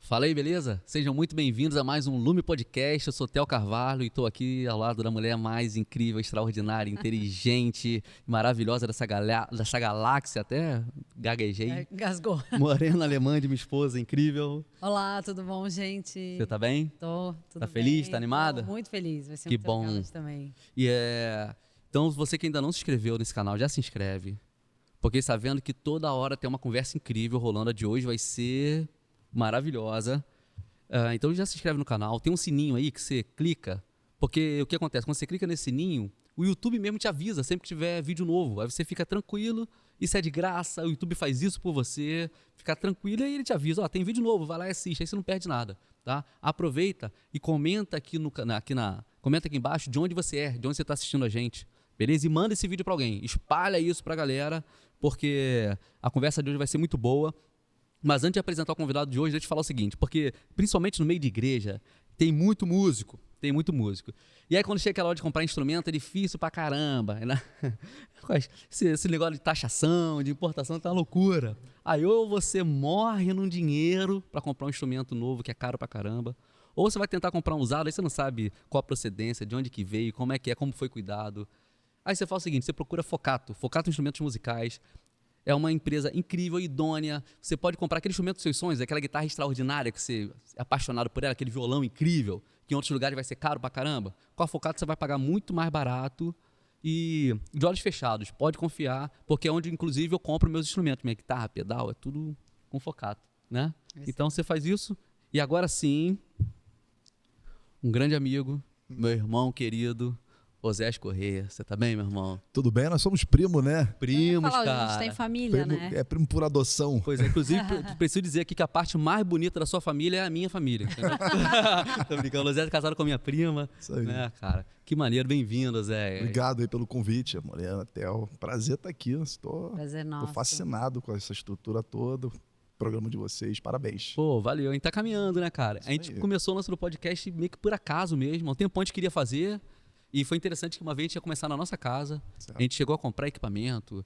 Fala aí, beleza? Sejam muito bem-vindos a mais um Lume Podcast. Eu sou Theo Carvalho e estou aqui ao lado da mulher mais incrível, extraordinária, inteligente, maravilhosa dessa galáxia, até gaguejei. Gasgou. Morena alemã de minha esposa, incrível. Olá, tudo bom, gente? Você tá bem? Tô, tudo Tá bem. feliz? Tá animada? Tô muito feliz, vai ser Que muito bom. legal hoje também. Então, você que ainda não se inscreveu nesse canal, já se inscreve. Porque está vendo que toda hora tem uma conversa incrível rolando. A de hoje vai ser maravilhosa. Então já se inscreve no canal. Tem um sininho aí que você clica. Porque o que acontece? Quando você clica nesse sininho, o YouTube mesmo te avisa sempre que tiver vídeo novo. Aí você fica tranquilo. Isso é de graça. O YouTube faz isso por você. Fica tranquilo e aí ele te avisa. Ó, tem vídeo novo, vai lá e assiste. Aí você não perde nada. Tá? Aproveita e comenta comenta aqui embaixo de onde você é, de onde você está assistindo a gente. Beleza? E manda esse vídeo para alguém. Espalha isso pra galera, porque a conversa de hoje vai ser muito boa. Mas antes de apresentar o convidado de hoje, deixa eu te falar o seguinte, porque principalmente no meio de igreja, tem muito músico. E aí quando chega aquela hora de comprar instrumento, é difícil pra caramba. Né? Esse negócio de taxação, de importação, tá uma loucura. Aí ou você morre num dinheiro pra comprar um instrumento novo, que é caro pra caramba, ou você vai tentar comprar um usado, aí você não sabe qual a procedência, de onde que veio, como é que é, como foi cuidado. Aí você faz o seguinte, você procura Focato Instrumentos Musicais. É uma empresa incrível, idônea. Você pode comprar aquele instrumento dos seus sonhos, aquela guitarra extraordinária que você é apaixonado por ela, aquele violão incrível, que em outros lugares vai ser caro pra caramba. Com a Focato você vai pagar muito mais barato e de olhos fechados. Pode confiar, porque é onde, inclusive, eu compro meus instrumentos. Minha guitarra, pedal, é tudo com Focato, né? Então você faz isso. E agora sim, um grande amigo, meu irmão querido, Osés Correia. Você tá bem, meu irmão? Tudo bem? Nós somos primos, né? Primos, A cara. gente tem família, Primo, né? é primo por adoção. Pois é, inclusive, preciso dizer aqui que a parte mais bonita da sua família é a minha família. Tô brincando, o Osés é casado com a minha prima. Isso aí. Né, cara? Que maneiro, bem-vindo, Zé. Obrigado aí pelo convite, Morena, Theo. Prazer estar aqui. Prazer Tô nosso. fascinado com essa estrutura toda, o programa de vocês. Parabéns. Pô, valeu, a gente tá caminhando, né, cara? A gente aí. começou o nosso podcast meio que por acaso mesmo. Há um tempo antes queria fazer. E foi interessante que uma vez a gente ia começar na nossa casa. Certo. A gente chegou a comprar equipamento.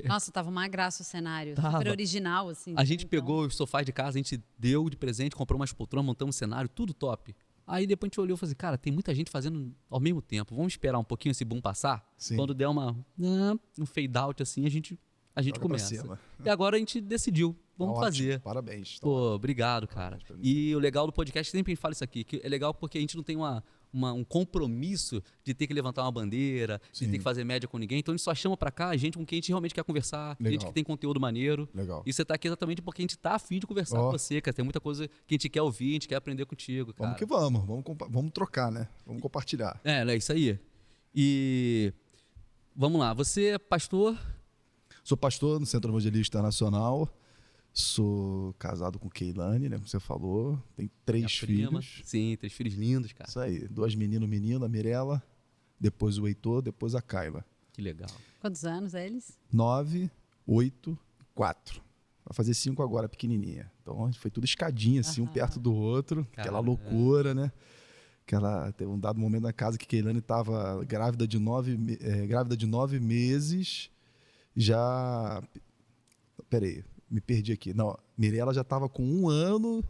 Nossa, tava uma graça o cenário. Tava. Super original, assim. A gente então. pegou os sofás de casa, a gente deu de presente, comprou umas poltronas, montamos um cenário, tudo top. Aí depois a gente olhou e falou assim, cara, tem muita gente fazendo ao mesmo tempo. Vamos esperar um pouquinho esse boom passar? Sim. Quando der um fade out assim, a gente Joga pra começa. cima. E agora a gente decidiu, vamos Tá ótimo. fazer. Parabéns. Pô, obrigado, cara. Parabéns pra mim. E o legal do podcast, sempre a gente fala isso aqui, que é legal porque a gente não tem um compromisso de ter que levantar uma bandeira, de Sim. ter que fazer média com ninguém. Então a gente só chama pra cá gente com quem a gente realmente quer conversar, gente Legal. que tem conteúdo maneiro. Legal. E você tá aqui exatamente porque a gente tá afim de conversar com você, cara. Tem muita coisa que a gente quer ouvir, a gente quer aprender contigo, cara. Vamos que vamos. Vamos trocar, né? Vamos compartilhar. É isso aí. E vamos lá, você é pastor? Sou pastor no Centro Evangelista Nacional. Sou casado com Keilane, né? Como você falou. Tem 3 Minha prima. filhos. Sim, 3 filhos lindos, cara. Isso aí. 2 menina, a Mirella. Depois o Heitor, depois a Kaila. Que legal. Quantos anos eles? 9, 8, 4. Vai fazer 5 agora, pequenininha. Então foi tudo escadinha, assim, um perto do outro. Aquela loucura, né? Teve um dado momento na casa que Keilane estava grávida de 9 meses. Já... Peraí, me perdi aqui. Não, Mirella já estava com 1 ano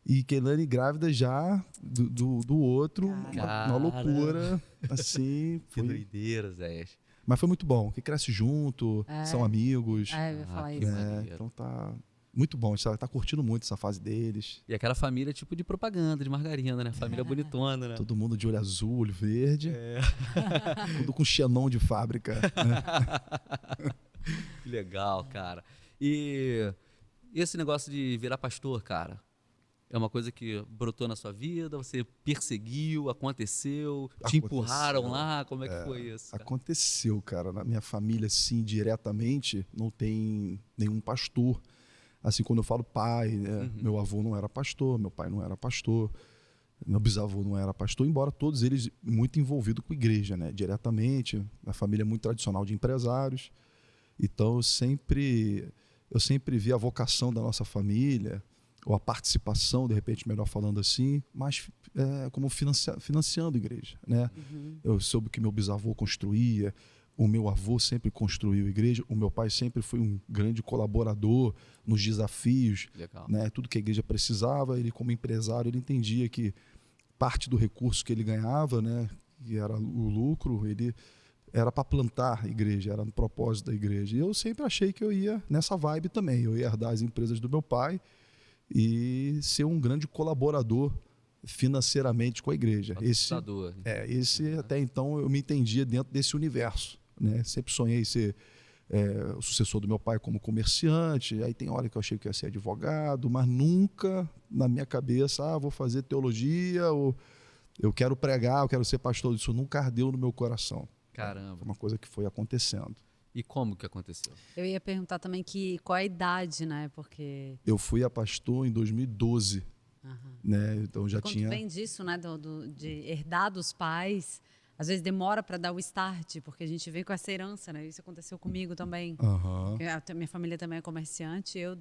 e Keilane grávida já do outro. Uma loucura, assim. Que doideira, Zé. Mas foi muito bom, que cresce junto, são amigos. Eu ia falar que isso. maneiro. Então tá muito bom, a gente tá curtindo muito essa fase deles. E aquela família tipo de propaganda, de margarina, né? Família bonitona, né? Todo mundo de olho azul, olho verde. Tudo com xenon de fábrica. Né? Que legal, cara. E esse negócio de virar pastor, cara, é uma coisa que brotou na sua vida? Você perseguiu, aconteceu, te empurraram lá? Como é que foi isso? Cara? Aconteceu, cara. Na minha família, assim, diretamente, não tem nenhum pastor. Assim, quando eu falo pai, né? Meu avô não era pastor, meu pai não era pastor, meu bisavô não era pastor, embora todos eles muito envolvidos com a igreja, né? Diretamente. A família é muito tradicional de empresários. Então, eu sempre vi a vocação da nossa família, ou a participação, de repente, melhor falando assim, mas como financiando a igreja, né? Eu soube que meu bisavô construía, o meu avô sempre construiu a igreja, o meu pai sempre foi um grande colaborador nos desafios, né? Tudo que a igreja precisava, ele como empresário, ele entendia que parte do recurso que ele ganhava, né, que era o lucro, ele era para plantar a igreja, era no propósito da igreja. E eu sempre achei que eu ia nessa vibe também, eu ia herdar as empresas do meu pai e ser um grande colaborador financeiramente com a igreja. Esse até então eu me entendia dentro desse universo, né? Sempre sonhei ser o sucessor do meu pai como comerciante, aí tem hora que eu achei que ia ser advogado, mas nunca na minha cabeça, vou fazer teologia, ou eu quero pregar, eu quero ser pastor. Isso nunca ardeu no meu coração. Caramba. Foi uma coisa que foi acontecendo. E como que aconteceu? Eu ia perguntar também qual a idade, né? Porque... Eu fui a pastor em 2012. Né? Então já tinha... vem disso, né? De herdar dos pais, às vezes demora para dar o start, porque a gente vem com essa herança, né? Isso aconteceu comigo também. Minha família também é comerciante. Eu,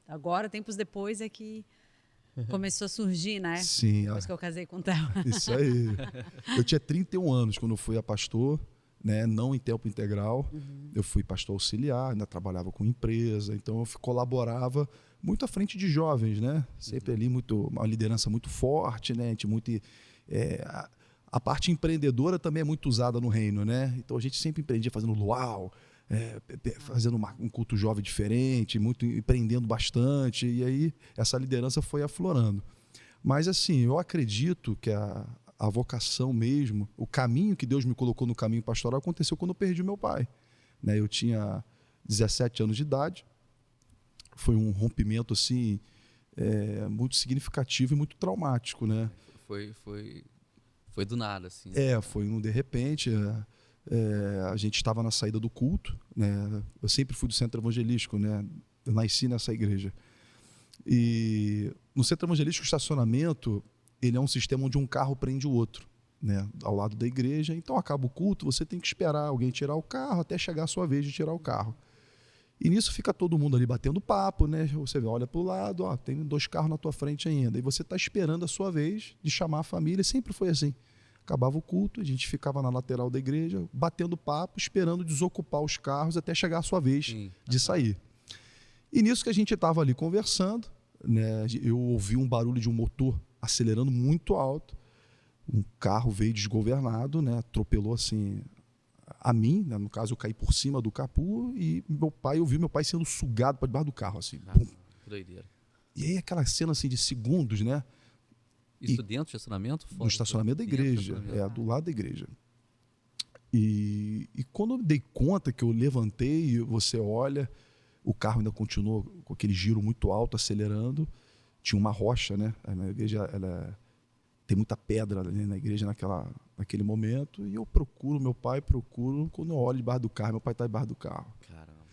agora, tempos depois, é que começou a surgir, né? Sim. Depois que eu casei com o Theo. Isso aí. Eu tinha 31 anos quando eu fui a pastor, né? Não em tempo integral. Eu fui pastor auxiliar, ainda trabalhava com empresa, então eu colaborava muito à frente de jovens, né? Sempre ali uma liderança muito forte, né? A gente a parte empreendedora também é muito usada no reino, né? Então a gente sempre empreendia fazendo luau, fazendo um culto jovem diferente, muito empreendendo bastante, e aí essa liderança foi aflorando. Mas assim, eu acredito que a vocação mesmo, o caminho que Deus me colocou no caminho pastoral aconteceu quando eu perdi meu pai, né? Eu tinha 17 anos de idade, foi um rompimento assim muito significativo e muito traumático, né? Foi do nada, assim. Foi um de repente. A gente estava na saída do culto, né? Eu sempre fui do centro evangelístico, né? Eu nasci nessa igreja. E no centro evangelístico, o estacionamento, ele é um sistema onde um carro prende o outro, né? Ao lado da igreja. Então acaba o culto, você tem que esperar alguém tirar o carro até chegar a sua vez de tirar o carro. E nisso fica todo mundo ali batendo papo, né? Você olha para o lado, tem 2 carros na tua frente ainda. E você está esperando a sua vez de chamar a família. Sempre foi assim. Acabava o culto, a gente ficava na lateral da igreja, batendo papo, esperando desocupar os carros até chegar a sua vez de sair. E nisso que a gente estava ali conversando, né? Eu ouvi um barulho de um motor acelerando muito alto. Um carro veio desgovernado, né? Atropelou assim... a mim, né? No caso eu caí por cima do capô e eu vi meu pai sendo sugado para debaixo do carro, assim. Doideira. E aí aquela cena assim de segundos, né? Isso dentro do estacionamento? No estacionamento da igreja, do lado da igreja. E quando eu dei conta que eu levantei, você olha, o carro ainda continuou com aquele giro muito alto, acelerando. Tinha uma rocha, né? Na igreja, tem muita pedra, né, na igreja naquele momento, e eu procuro meu pai, quando eu olho debaixo do carro, meu pai está debaixo do carro. Caramba.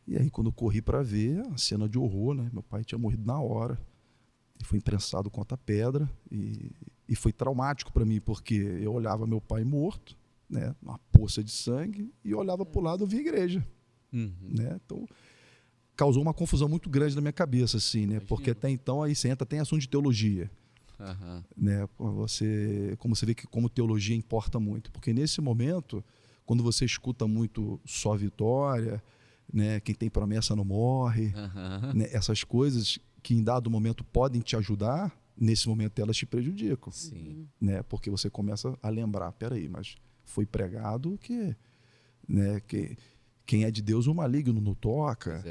E aí quando eu corri para ver, a cena de horror, né? Meu pai tinha morrido na hora, e foi imprensado contra a pedra, e foi traumático para mim, porque eu olhava meu pai morto, né? Uma poça de sangue, e eu olhava para o lado e via a igreja. Né? Então causou uma confusão muito grande na minha cabeça, assim, né? Imagino. Porque até então aí você entra, tem assunto de teologia. Né? Como você vê que como teologia importa muito, porque nesse momento, quando você escuta muito só vitória, né? Quem tem promessa não morre, né? Essas coisas que em dado momento podem te ajudar, nesse momento elas te prejudicam. Sim. Né? Porque você começa a lembrar, peraí, mas foi pregado que, né, que quem é de Deus o maligno não toca.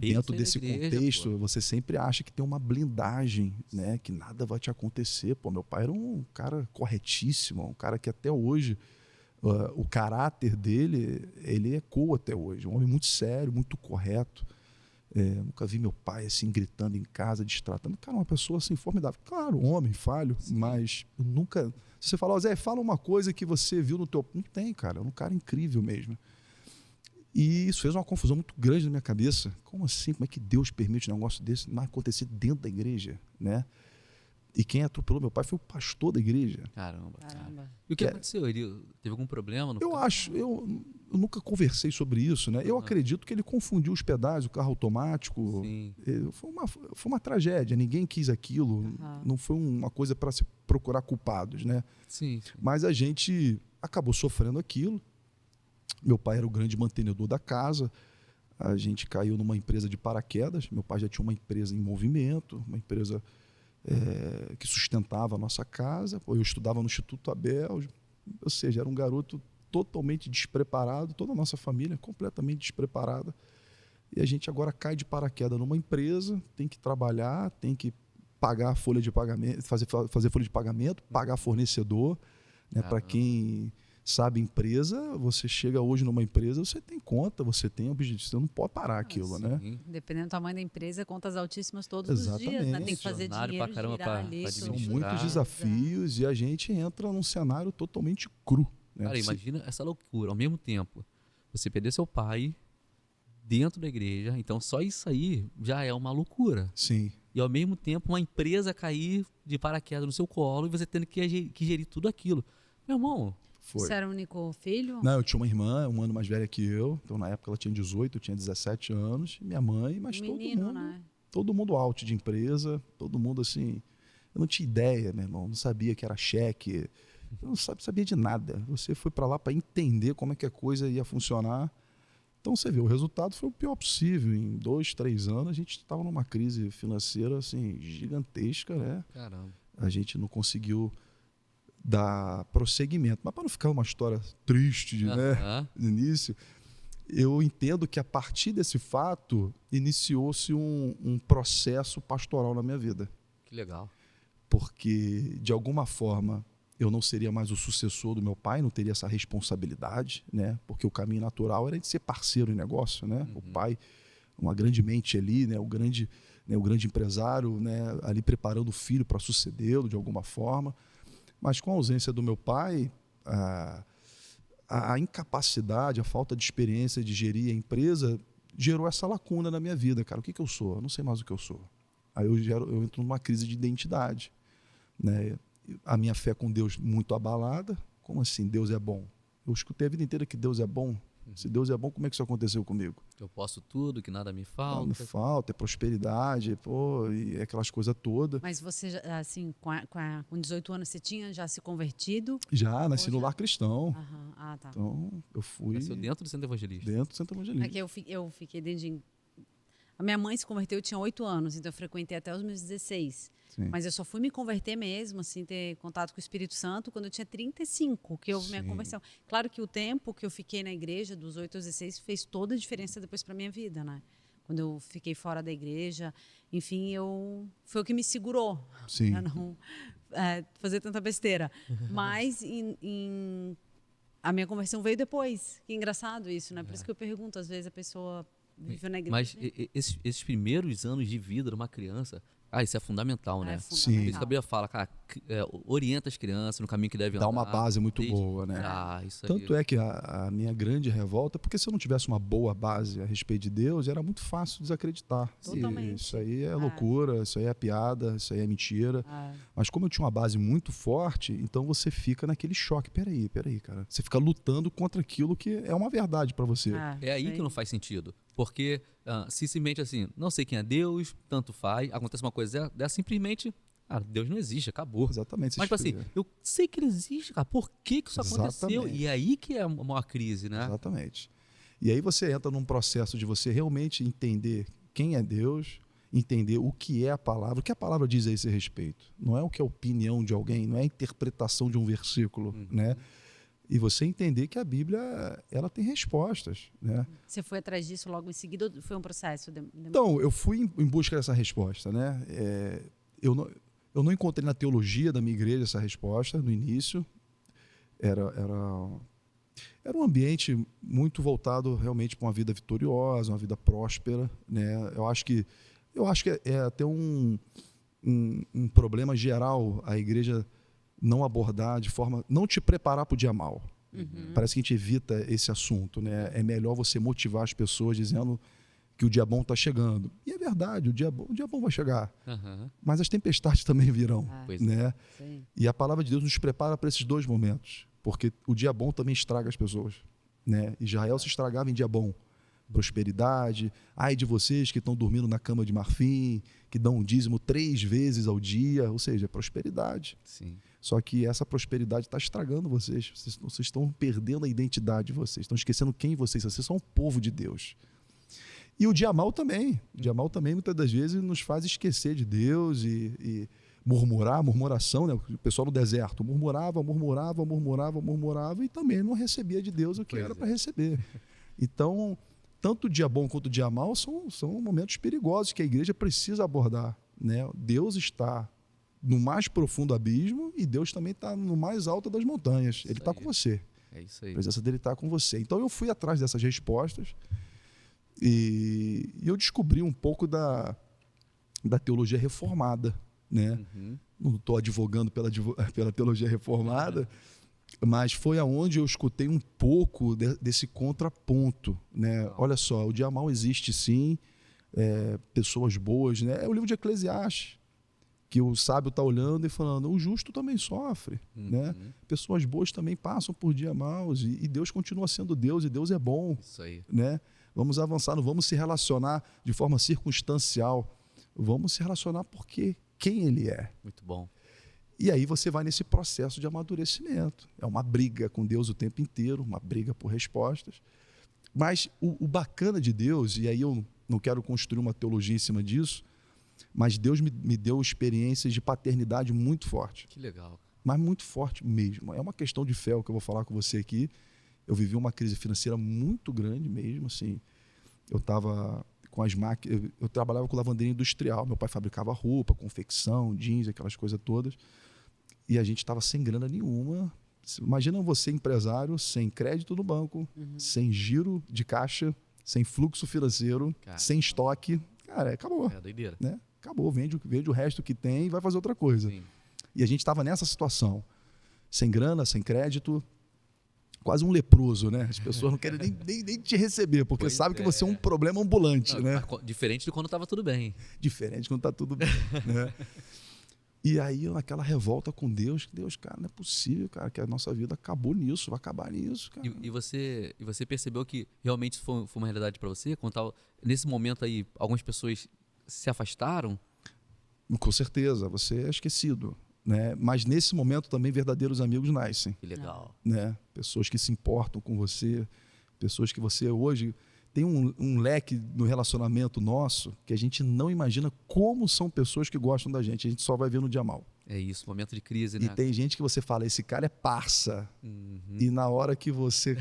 Dentro desse contexto, você sempre acha que tem uma blindagem, né? Que nada vai te acontecer. Meu pai era um cara corretíssimo, um cara que até hoje, o caráter dele, ele ecoa até hoje. Um homem muito sério, muito correto. Nunca vi meu pai assim gritando em casa, destratando. Cara, uma pessoa assim formidável. Claro, um homem falho, mas eu nunca... Se você falar, Zé, fala uma coisa que você viu no teu... Não tem, cara. É um cara incrível mesmo. E isso fez uma confusão muito grande na minha cabeça. Como assim? Como é que Deus permite um negócio desse não acontecer dentro da igreja, né? E quem atropelou meu pai foi o pastor da igreja. Caramba. E o que aconteceu? Ele teve algum problema? Eu nunca conversei sobre isso, né? Eu acredito que ele confundiu os pedais, o carro automático. Sim. Foi uma tragédia. Ninguém quis aquilo. Não foi uma coisa para se procurar culpados, né? Sim. Mas a gente acabou sofrendo aquilo. Meu pai era o grande mantenedor da casa. A gente caiu numa empresa de paraquedas. Meu pai já tinha uma empresa em movimento, uma empresa que sustentava a nossa casa. Eu estudava no Instituto Abel, ou seja, era um garoto totalmente despreparado, toda a nossa família completamente despreparada. E a gente agora cai de paraquedas numa empresa, tem que trabalhar, tem que pagar a folha de pagamento, fazer folha de pagamento, pagar fornecedor. Né? Para quem sabe empresa, você chega hoje numa empresa, você tem conta, você tem objetivo, você não pode parar aquilo, né? Dependendo do tamanho da empresa, contas altíssimas todos os dias, né? Tem que fazer dinheiro girar ali. São muitos desafios e a gente entra num cenário totalmente cru. Né? Cara, imagina essa loucura. Ao mesmo tempo, você perder seu pai dentro da igreja, então só isso aí já é uma loucura. Sim. E ao mesmo tempo uma empresa cair de paraquedas no seu colo e você tendo que gerir tudo aquilo. Meu irmão... Você era o único filho? Não, eu tinha uma irmã, um ano mais velha que eu. Então, na época, ela tinha 18, eu tinha 17 anos. Minha mãe, mas Menino, todo mundo... né? Todo mundo out de empresa, todo mundo assim... Eu não tinha ideia, meu irmão. Não sabia que era cheque. Eu não sabia de nada. Você foi para lá para entender como é que a coisa ia funcionar. Então, você vê, o resultado foi o pior possível. Em 2, 3 anos, a gente estava numa crise financeira assim, gigantesca, né? Caramba. A gente não conseguiu dar prosseguimento. Mas para não ficar uma história triste, né, no início, eu entendo que a partir desse fato iniciou-se um processo pastoral na minha vida. Que legal. Porque, de alguma forma, eu não seria mais o sucessor do meu pai, não teria essa responsabilidade, né? Porque o caminho natural era de ser parceiro em negócio, né? O pai, uma grande mente ali, né? O grande empresário, né? Ali preparando o filho para sucedê-lo de alguma forma. Mas com a ausência do meu pai, a incapacidade, a falta de experiência de gerir a empresa gerou essa lacuna na minha vida. Cara, o que eu sou? Eu não sei mais o que eu sou. Aí eu entro numa crise de identidade. Né? A minha fé com Deus muito abalada. Como assim Deus é bom? Eu escutei a vida inteira que Deus é bom. Se Deus é bom, como é que isso aconteceu comigo? Eu posso tudo, que nada me falta. Nada me falta, é prosperidade, e aquelas coisas todas. Mas você, assim, com 18 anos, você tinha já se convertido? Já, nasci no lar cristão. Ah, tá. Então, eu fui... Nasceu dentro do Centro Evangelista. Dentro do Centro Evangelista. Aqui eu fiquei dentro de... A minha mãe se converteu, eu tinha 8 anos, então eu frequentei até os meus 16. Sim. Mas eu só fui me converter mesmo, assim, ter contato com o Espírito Santo quando eu tinha 35, que houve minha conversão. Claro que o tempo que eu fiquei na igreja, dos 8 aos 16, fez toda a diferença depois para minha vida, né? Quando eu fiquei fora da igreja, enfim, foi o que me segurou para não fazer tanta besteira. Mas a minha conversão veio depois. Que engraçado isso, né? Por isso que eu pergunto, às vezes a pessoa viveu na igreja. Mas esses primeiros anos de vida de uma criança, isso é fundamental, né? É fundamental. Por isso que a Bíblia fala, cara, orienta as crianças no caminho que devem andar. Dá uma base muito boa, né? Isso aí. Tanto é que a minha grande revolta, porque se eu não tivesse uma boa base a respeito de Deus, era muito fácil desacreditar. Totalmente. Isso aí é loucura, isso aí é piada, isso aí é mentira. Mas como eu tinha uma base muito forte, então você fica naquele choque. Peraí, cara. Você fica lutando contra aquilo que é uma verdade para você. É aí que não faz sentido. Porque simplesmente assim, não sei quem é Deus, tanto faz, acontece uma coisa dessa, simplesmente, Deus não existe, acabou. Exatamente. Mas tipo assim, eu sei que ele existe, cara, por que isso aconteceu? E é aí que é a maior crise, né? Exatamente. E aí você entra num processo de você realmente entender quem é Deus, entender o que é a palavra, o que a palavra diz a esse respeito. Não é o que é a opinião de alguém, não é a interpretação de um versículo, né? E você entender que a Bíblia, ela tem respostas, né? Você foi atrás disso logo em seguida ou foi um processo? Então, eu fui em busca dessa resposta, né? Eu não encontrei na teologia da minha igreja essa resposta no início. Era um ambiente muito voltado realmente para uma vida vitoriosa, uma vida próspera, né? Eu acho que é até um problema geral a igreja não abordar de forma... Não te preparar para o dia mal. Parece que a gente evita esse assunto, né? É melhor você motivar as pessoas dizendo que o dia bom está chegando. E é verdade, o dia bom vai chegar. Mas as tempestades também virão, né? E a palavra de Deus nos prepara para esses dois momentos. Porque o dia bom também estraga as pessoas, né? Israel se estragava em dia bom. prosperidade. Ai de vocês que estão dormindo na cama de marfim, que dão um dízimo 3 vezes ao dia, ou seja, prosperidade. Sim. Só que essa prosperidade está estragando vocês. Vocês estão perdendo a identidade de vocês, estão esquecendo quem vocês são. Vocês são o povo de Deus. E o dia mal também. O dia mal também, muitas das vezes, nos faz esquecer de Deus e murmuração, né? O pessoal no deserto murmurava e também não recebia de Deus o que era para receber. Então, tanto o dia bom quanto o dia mal são momentos perigosos que a igreja precisa abordar, né? Deus está no mais profundo abismo e Deus também está no mais alto das montanhas. Ele está com você. É isso aí. A presença dele está com você. Então eu fui atrás dessas respostas e eu descobri um pouco da teologia reformada, né? Não estou advogando pela teologia reformada, mas foi aonde eu escutei um pouco desse contraponto, né? Olha só, o dia mal existe sim, pessoas boas, né? É o livro de Eclesiastes, que o sábio está olhando e falando, o justo também sofre, né? Pessoas boas também passam por dias maus e Deus continua sendo Deus e Deus é bom. Isso aí. Né? Vamos avançar, não vamos se relacionar de forma circunstancial, vamos se relacionar porque quem Ele é. Muito bom. E aí você vai nesse processo de amadurecimento. É uma briga com Deus o tempo inteiro, uma briga por respostas. Mas o bacana de Deus, e aí eu não quero construir uma teologia em cima disso, mas Deus me deu experiências de paternidade muito forte. Que legal. Mas muito forte mesmo. É uma questão de fé o que eu vou falar com você aqui. Eu vivi uma crise financeira muito grande mesmo, assim. Eu estava com as máquinas, eu trabalhava com lavanderia industrial. Meu pai fabricava roupa, confecção, jeans, aquelas coisas todas. E a gente estava sem grana nenhuma. Imagina você, empresário, sem crédito no banco, sem giro de caixa, sem fluxo financeiro, sem estoque. Cara, acabou. É doideira. Né? Acabou, vende o resto que tem e vai fazer outra coisa. Sim. E a gente estava nessa situação, sem grana, sem crédito, quase um leproso, né? As pessoas não querem nem te receber, porque sabem que você é um problema ambulante, né? Diferente de quando estava tudo bem. Diferente de quando está tudo bem, né? E aí, naquela revolta com Deus, cara, não é possível, cara, que a nossa vida acabou nisso, vai acabar nisso, cara. E você percebeu que realmente foi uma realidade para você? Nesse momento aí, algumas pessoas se afastaram? Com certeza, você é esquecido, né? Mas nesse momento também verdadeiros amigos nascem. Que legal. Né? Pessoas que se importam com você, pessoas que você hoje tem um leque no relacionamento nosso que a gente não imagina como são pessoas que gostam da gente. A gente só vai ver no dia mal. É isso, momento de crise, né? E tem gente que você fala, esse cara é parça. E na hora que você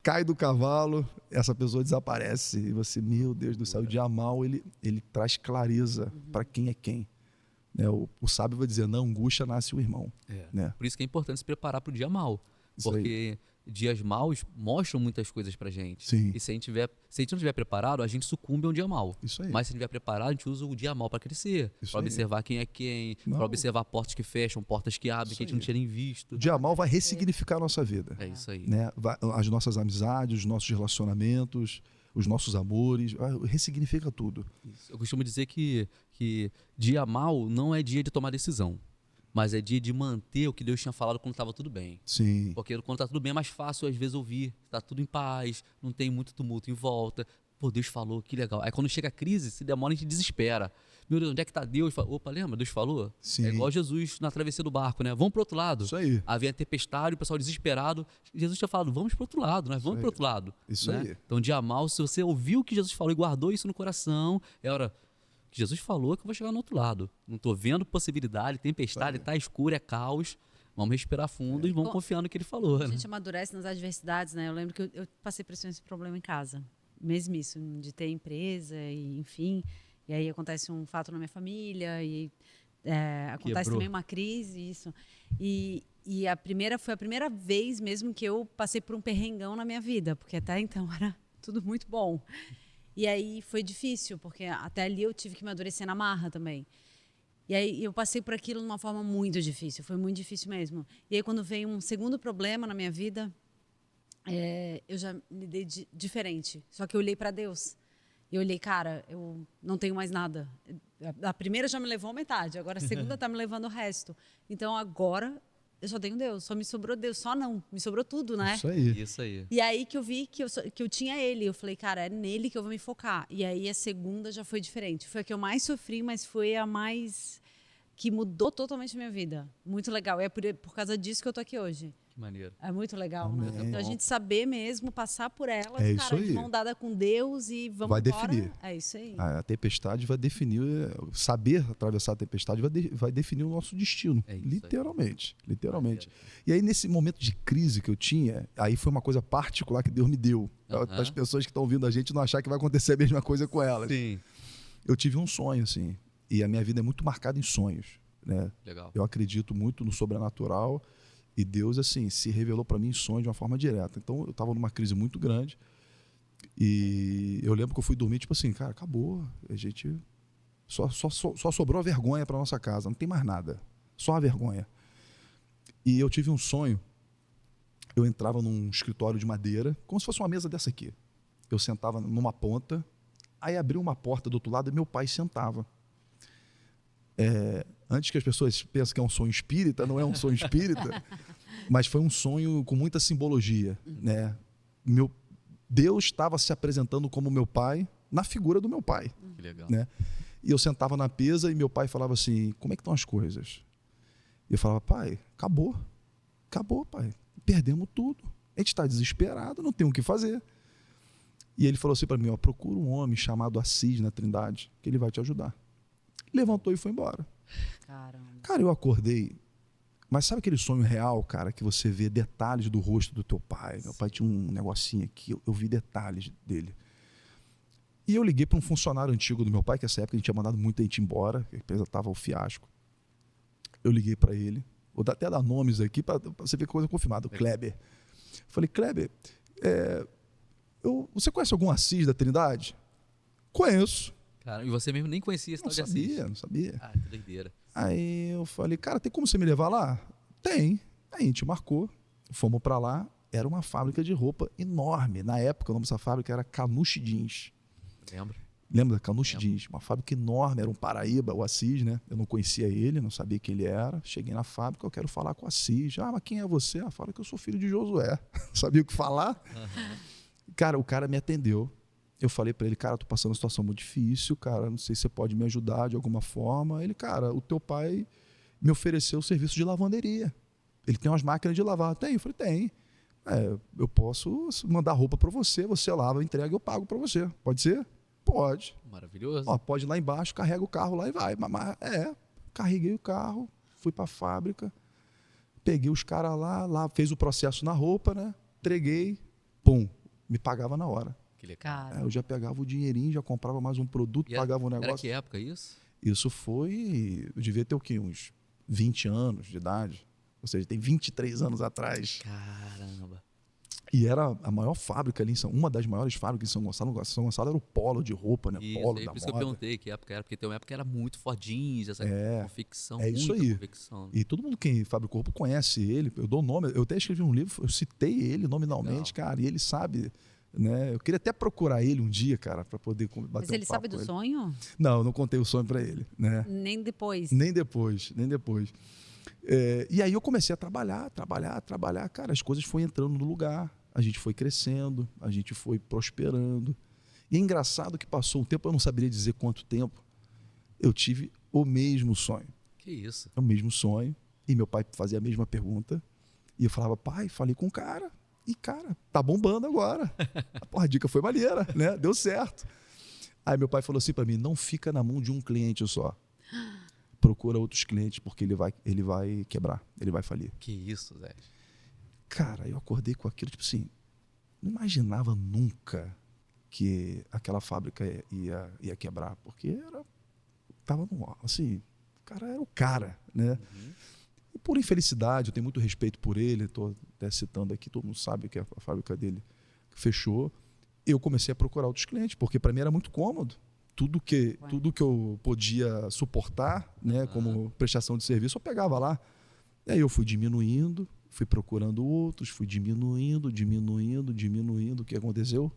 cai do cavalo, essa pessoa desaparece. E você, meu Deus do céu, o dia mal, ele traz clareza para quem é quem. Né? O sábio vai dizer, na angústia nasce o irmão. Né? Por isso que é importante se preparar para o dia mal. Porque dias maus mostram muitas coisas pra gente. Sim. E se a gente não estiver preparado, a gente sucumbe a um dia mal. Isso aí. Mas se a gente estiver preparado, a gente usa o dia mal para crescer. Para observar quem é quem, para observar portas que fecham, portas que abrem, que a gente não tinha nem visto. O dia mal vai ressignificar a nossa vida. É isso aí. Né? As nossas amizades, os nossos relacionamentos, os nossos amores, ressignifica tudo. Isso. Eu costumo dizer que dia mal não é dia de tomar decisão. Mas é dia de manter o que Deus tinha falado quando estava tudo bem. Sim. Porque quando está tudo bem é mais fácil, às vezes, ouvir. Está tudo em paz, não tem muito tumulto em volta. Pô, Deus falou, que legal. Aí quando chega a crise, se demora, a gente desespera. Meu Deus, onde é que está Deus? Opa, lembra? Deus falou? Sim. É igual Jesus na travessia do barco, né? Vamos para o outro lado. Isso aí. Havia tempestade, o pessoal desesperado. Jesus tinha falado, vamos para o outro lado, nós vamos para o outro lado. Isso né? aí. Então, dia mal, se você ouviu o que Jesus falou e guardou isso no coração, é hora... que Jesus falou que eu vou chegar no outro lado. Não estou vendo possibilidade, tempestade, está escuro, é caos. Vamos respirar fundo e vamos confiar no que ele falou. A gente amadurece nas adversidades, né? Eu lembro que eu passei por esse problema em casa. Mesmo isso, de ter empresa e enfim. E aí acontece um fato na minha família e acontece também uma crise, isso. E foi a primeira vez mesmo que eu passei por um perrengão na minha vida, porque até então era tudo muito bom. E aí foi difícil, porque até ali eu tive que amadurecer na marra também. E aí eu passei por aquilo de uma forma muito difícil, foi muito difícil mesmo. E aí quando veio um segundo problema na minha vida, eu já lidei diferente. Só que eu olhei para Deus. E eu olhei, cara, eu não tenho mais nada. A primeira já me levou a metade, agora a segunda está me levando o resto. Então agora eu só tenho Deus, só me sobrou Deus, só não, me sobrou tudo, né? Isso aí. E aí que eu vi que eu tinha ele, eu falei, cara, é nele que eu vou me focar. E aí a segunda já foi diferente. Foi a que eu mais sofri, mas foi a mais... que mudou totalmente a minha vida. Muito legal. E é por causa disso que eu tô aqui hoje. Que maneiro. É muito legal, Amém. né? Então a gente saber mesmo, passar por elas, É cara, isso de aí. mão dada com Deus e vamos Vai embora. definir. É isso aí. A tempestade vai definir, saber atravessar a tempestade vai definir o nosso destino. É isso literalmente. Literalmente. E aí, nesse momento de crise que eu tinha, aí foi uma coisa particular que Deus me deu. Para as pessoas que estão ouvindo a gente não achar que vai acontecer a mesma coisa com elas. Sim. Eu tive um sonho, assim. E a minha vida é muito marcada em sonhos, né? Legal. Eu acredito muito no sobrenatural. E Deus, assim, se revelou para mim em sonho de uma forma direta. Então, eu estava numa crise muito grande. E eu lembro que eu fui dormir, tipo assim, cara, acabou. A gente... Só sobrou a vergonha para nossa casa. Não tem mais nada. Só a vergonha. E eu tive um sonho. Eu entrava num escritório de madeira, como se fosse uma mesa dessa aqui. Eu sentava numa ponta, aí abriu uma porta do outro lado e meu pai sentava. Antes que as pessoas pensem que é um sonho espírita, não é um sonho espírita, mas foi um sonho com muita simbologia, né? Deus estava se apresentando como meu pai, na figura do meu pai. Que legal. Né? E eu sentava na mesa e meu pai falava assim, como é que estão as coisas? E eu falava, pai, acabou, pai, perdemos tudo, a gente está desesperado, não tem o que fazer. E ele falou assim para mim, ó, procura um homem chamado Assis na Trindade, que ele vai te ajudar. Levantou e foi embora. Caramba. Cara, eu acordei, mas sabe aquele sonho real, cara, que você vê detalhes do rosto do teu pai? Meu pai tinha um negocinho aqui, eu vi detalhes dele. E eu liguei para um funcionário antigo do meu pai, que nessa época a gente tinha mandado muita gente embora, a empresa estava ao fiasco. Eu liguei para ele, vou até dar nomes aqui para você ver coisa confirmada, o Kleber. Falei, Kleber, você conhece algum Assis da Trindade? Conheço. Cara, e você mesmo nem conhecia esse tal de Assis? Não sabia. Ah, que doideira. Aí eu falei, cara, tem como você me levar lá? Tem. Aí a gente marcou, fomos para lá, era uma fábrica de roupa enorme. Na época, o nome dessa fábrica era Canuche Jeans. Lembro. Lembra da Canuche Jeans? Uma fábrica enorme, era um Paraíba, o Assis, né? Eu não conhecia ele, não sabia quem ele era. Cheguei na fábrica, eu quero falar com o Assis. Ah, mas quem é você? Ah, fala que eu sou filho de Josué. Sabia o que falar? Cara, o cara me atendeu. Eu falei para ele, cara, tô passando uma situação muito difícil, cara, não sei se você pode me ajudar de alguma forma. Ele, cara, o teu pai me ofereceu o serviço de lavanderia. Ele tem umas máquinas de lavar. Tem? Eu falei, tem. Eu posso mandar roupa para você, você lava, entrega, eu pago para você. Pode ser? Pode. Maravilhoso. Ó, pode ir lá embaixo, carrega o carro lá e vai. Carreguei o carro, fui para a fábrica, peguei os caras lá, fez o processo na roupa, né? Entreguei, pum, me pagava na hora. Que legal. Eu já pegava o dinheirinho, já comprava mais um produto, pagava o negócio. Era que época isso? Isso foi, eu devia ter o quê? Uns 20 anos de idade. Ou seja, tem 23 anos atrás. Caramba. E era a maior fábrica ali, uma das maiores fábricas em São Gonçalo. São Gonçalo era o polo de roupa, né? Isso, Polo aí, da por isso moda. que eu perguntei que época era, porque tem uma época que era muito fodinho, essa confecção, É isso muita aí. confecção. E todo mundo que fabricou roupa conhece ele. Eu dou o nome, eu até escrevi um livro, eu citei ele nominalmente, cara, e ele sabe, né? Eu queria até procurar ele um dia, cara, para poder bater Mas ele um papo sabe do com ele. sonho? Não, eu não contei o sonho para ele, né? Nem depois. Nem depois. E aí eu comecei a trabalhar. Cara, as coisas foram entrando no lugar. A gente foi crescendo, a gente foi prosperando. E é engraçado que passou um tempo, eu não saberia dizer quanto tempo, eu tive o mesmo sonho. Que isso? O mesmo sonho. E meu pai fazia a mesma pergunta. E eu falava, pai, falei com o cara. E, cara, tá bombando agora. A dica foi maneira, né? Deu certo. Aí meu pai falou assim para mim, não fica na mão de um cliente só. Procura outros clientes, porque ele vai quebrar, ele vai falir. Que isso, Zé? Cara, eu acordei com aquilo, tipo assim, não imaginava nunca que aquela fábrica ia quebrar, porque tava assim, o cara era o cara, né? E por infelicidade, eu tenho muito respeito por ele, estou até citando aqui, todo mundo sabe que a fábrica dele fechou. Eu comecei a procurar outros clientes, porque para mim era muito cômodo. Tudo que eu podia suportar, né, como prestação de serviço, eu pegava lá. E aí eu fui diminuindo, fui procurando outros, fui diminuindo. O que aconteceu?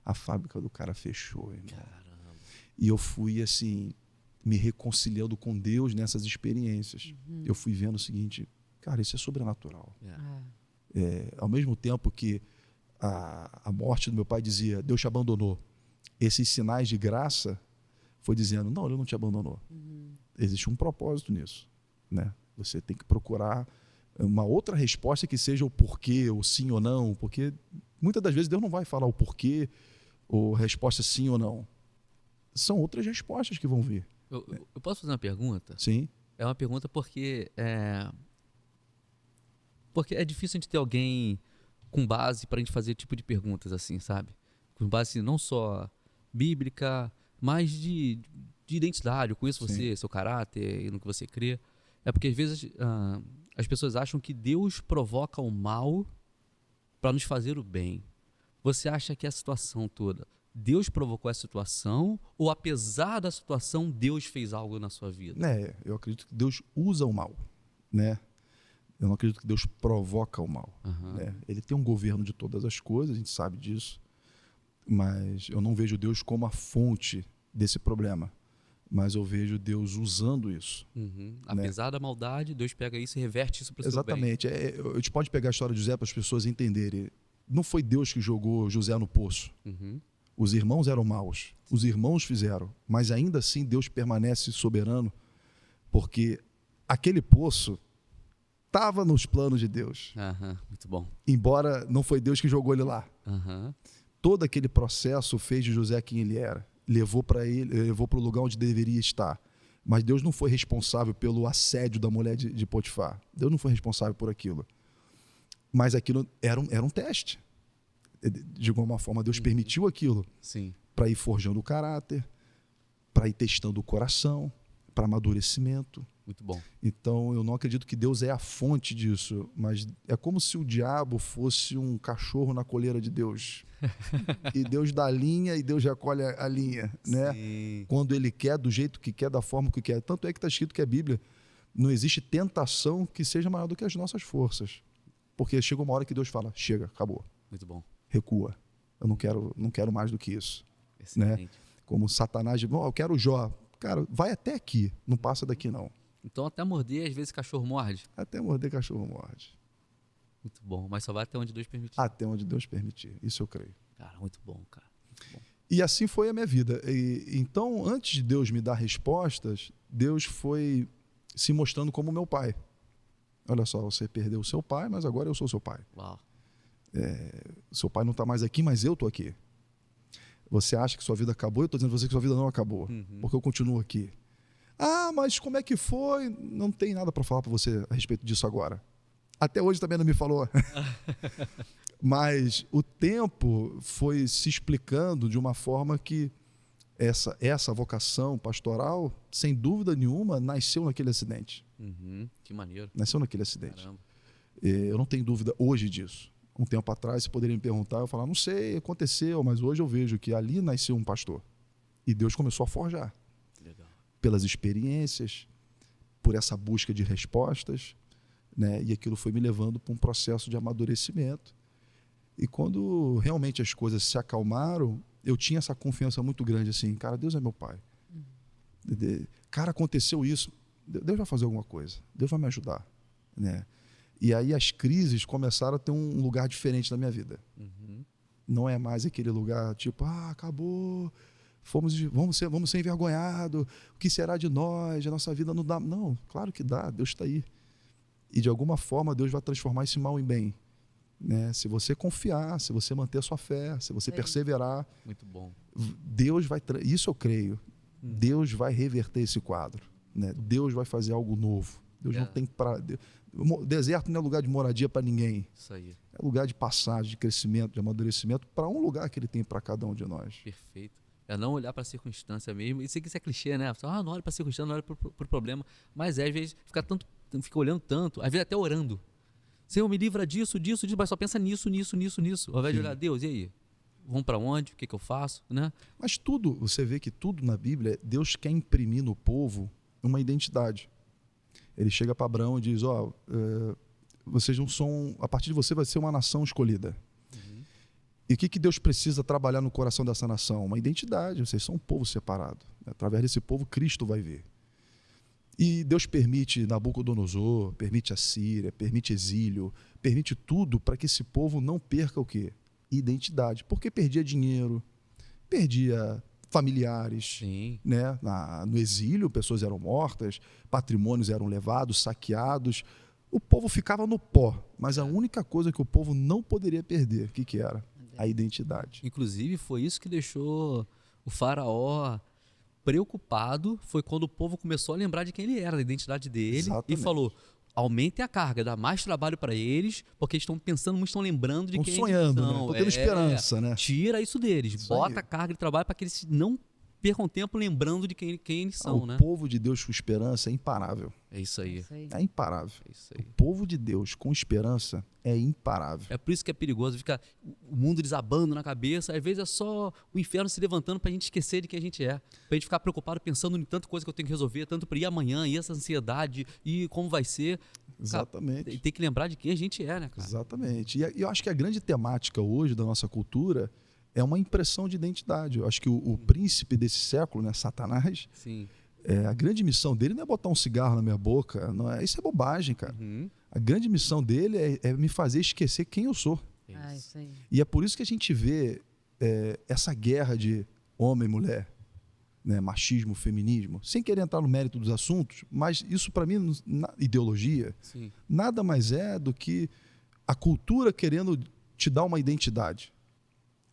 A fábrica do cara fechou, irmão. Caramba. E eu fui, assim, me reconciliando com Deus nessas experiências. Eu fui vendo o seguinte, Cara, isso é sobrenatural. Ao mesmo tempo que a morte do meu pai dizia, Deus te abandonou. Esses sinais de graça foi dizendo, não, ele não te abandonou. Existe um propósito nisso, né? Você tem que procurar uma outra resposta que seja o porquê, ou sim ou não, porque muitas das vezes Deus não vai falar o porquê, ou resposta sim ou não. São outras respostas que vão vir. Eu posso fazer uma pergunta? Sim. É uma pergunta porque é difícil a gente ter alguém com base para a gente fazer tipo de perguntas assim, sabe? Com base não só bíblica, mas de identidade. Eu conheço você, seu caráter e no que você crê. É porque às vezes as pessoas acham que Deus provoca o mal para nos fazer o bem. Você acha que a situação toda, Deus provocou essa situação ou apesar da situação, Deus fez algo na sua vida? Eu acredito que Deus usa o mal, né? Eu não acredito que Deus provoca o mal. Né? Ele tem um governo de todas as coisas, a gente sabe disso, mas eu não vejo Deus como a fonte desse problema, mas eu vejo Deus usando isso. Apesar da maldade, Deus pega isso e reverte isso para o seu bem. Exatamente. A gente pode pegar a história de José para as pessoas entenderem. Não foi Deus que jogou José no poço. Os irmãos eram maus. Os irmãos fizeram. Mas ainda assim Deus permanece soberano, porque aquele poço estava nos planos de Deus. Muito bom. Embora não foi Deus que jogou ele lá. Todo aquele processo fez de José quem ele era. Levou para o lugar onde deveria estar. Mas Deus não foi responsável pelo assédio da mulher de Potifar. Deus não foi responsável por aquilo. Mas aquilo era um teste. De alguma forma, Deus permitiu aquilo para ir forjando o caráter, para ir testando o coração, para amadurecimento. Muito bom. Então, eu não acredito que Deus é a fonte disso, mas é como se o diabo fosse um cachorro na coleira de Deus. E Deus dá a linha e Deus recolhe a linha, né? Quando Ele quer, do jeito que quer, da forma que quer. Tanto é que está escrito que a Bíblia não existe tentação que seja maior do que as nossas forças. Porque chega uma hora que Deus fala, chega, acabou. Muito bom. Recua. Eu não quero mais do que isso. Né? Como Satanás diz, eu quero Jó. Cara, vai até aqui, não passa daqui não. Então até morder, às vezes cachorro morde? Até morder, cachorro morde. Muito bom, mas só vai até onde Deus permitir. Até onde Deus permitir, isso eu creio. Cara, muito bom, cara. Muito bom. E assim foi a minha vida. Então, antes de Deus me dar respostas, Deus foi se mostrando como meu pai. Olha só, você perdeu o seu pai, mas agora eu sou seu pai. Uau. Seu pai não está mais aqui, mas eu estou aqui. Você acha que sua vida acabou? Eu estou dizendo a você que sua vida não acabou, porque eu continuo aqui. Ah, mas como é que foi? Não tem nada para falar para você a respeito disso agora. Até hoje também não me falou. Mas o tempo foi se explicando de uma forma que essa vocação pastoral, sem dúvida nenhuma, nasceu naquele acidente. Que maneiro. Nasceu naquele acidente. Caramba. Eu não tenho dúvida hoje disso. Um tempo atrás, você poderia me perguntar, eu falar, não sei, aconteceu, mas hoje eu vejo que ali nasceu um pastor. E Deus começou a forjar. Legal. Pelas experiências, por essa busca de respostas, né? E aquilo foi me levando para um processo de amadurecimento. E quando realmente as coisas se acalmaram, eu tinha essa confiança muito grande, assim, cara, Deus é meu pai. Cara, aconteceu isso, Deus vai fazer alguma coisa, Deus vai me ajudar, né? E aí as crises começaram a ter um lugar diferente na minha vida. Não é mais aquele lugar tipo, acabou, vamos ser envergonhados, o que será de nós, a nossa vida não dá. Não, claro que dá, Deus está aí. E de alguma forma Deus vai transformar esse mal em bem. Né? Se você confiar, se você manter a sua fé, se você perseverar. Muito bom. Deus vai, isso eu creio, Deus vai reverter esse quadro. Né? Deus vai fazer algo novo. Deus não tem deserto não é lugar de moradia para ninguém. Isso aí. É lugar de passagem, de crescimento, de amadurecimento para um lugar que Ele tem para cada um de nós. Perfeito. É não olhar para a circunstância mesmo. Isso é clichê, né? Não olha para a circunstância, não olha para o problema. Mas às vezes fica olhando tanto, às vezes até orando. Senhor, me livra disso, mas só pensa nisso. Ao invés de olhar, Deus, e aí? Vamos para onde? O que eu faço? Né? Mas tudo, você vê que tudo na Bíblia, Deus quer imprimir no povo uma identidade. Ele chega para Abraão e diz, vocês não são, a partir de você vai ser uma nação escolhida. E o que Deus precisa trabalhar no coração dessa nação? Uma identidade, vocês são um povo separado. Através desse povo, Cristo vai vir. E Deus permite Nabucodonosor, permite a Síria, permite exílio, permite tudo para que esse povo não perca o quê? Identidade. Porque perdia dinheiro, perdia familiares, né? No exílio, pessoas eram mortas, patrimônios eram levados, saqueados. O povo ficava no pó, mas a única coisa que o povo não poderia perder, o que era? A identidade. Inclusive, foi isso que deixou o faraó preocupado, foi quando o povo começou a lembrar de quem ele era, da identidade dele. Exatamente. E falou, aumentem a carga, dá mais trabalho para eles, porque eles estão pensando muito, estão lembrando de quem eles são. Estão sonhando, né? Estão tendo esperança, né? Tira isso deles, isso bota a carga de trabalho para que eles não percam tempo lembrando de quem eles são, né? O povo de Deus com esperança é imparável. É isso aí. É imparável. É isso aí. O povo de Deus com esperança é imparável. É por isso que é perigoso, fica o mundo desabando na cabeça, às vezes é só o inferno se levantando pra gente esquecer de quem a gente é, pra gente ficar preocupado pensando em tanta coisa que eu tenho que resolver, tanto para ir amanhã, e essa ansiedade, e como vai ser. Exatamente. Cara, tem que lembrar de quem a gente é, né, cara? Exatamente. E eu acho que a grande temática hoje da nossa cultura é uma impressão de identidade. Eu acho que o príncipe desse século, né, Satanás, sim. A grande missão dele não é botar um cigarro na minha boca, não é, isso é bobagem, cara. A grande missão dele é me fazer esquecer quem eu sou. Isso aí. E é por isso que a gente vê essa guerra de homem e mulher, né, machismo, feminismo, sem querer entrar no mérito dos assuntos, mas isso para mim, na ideologia, sim, nada mais é do que a cultura querendo te dar uma identidade,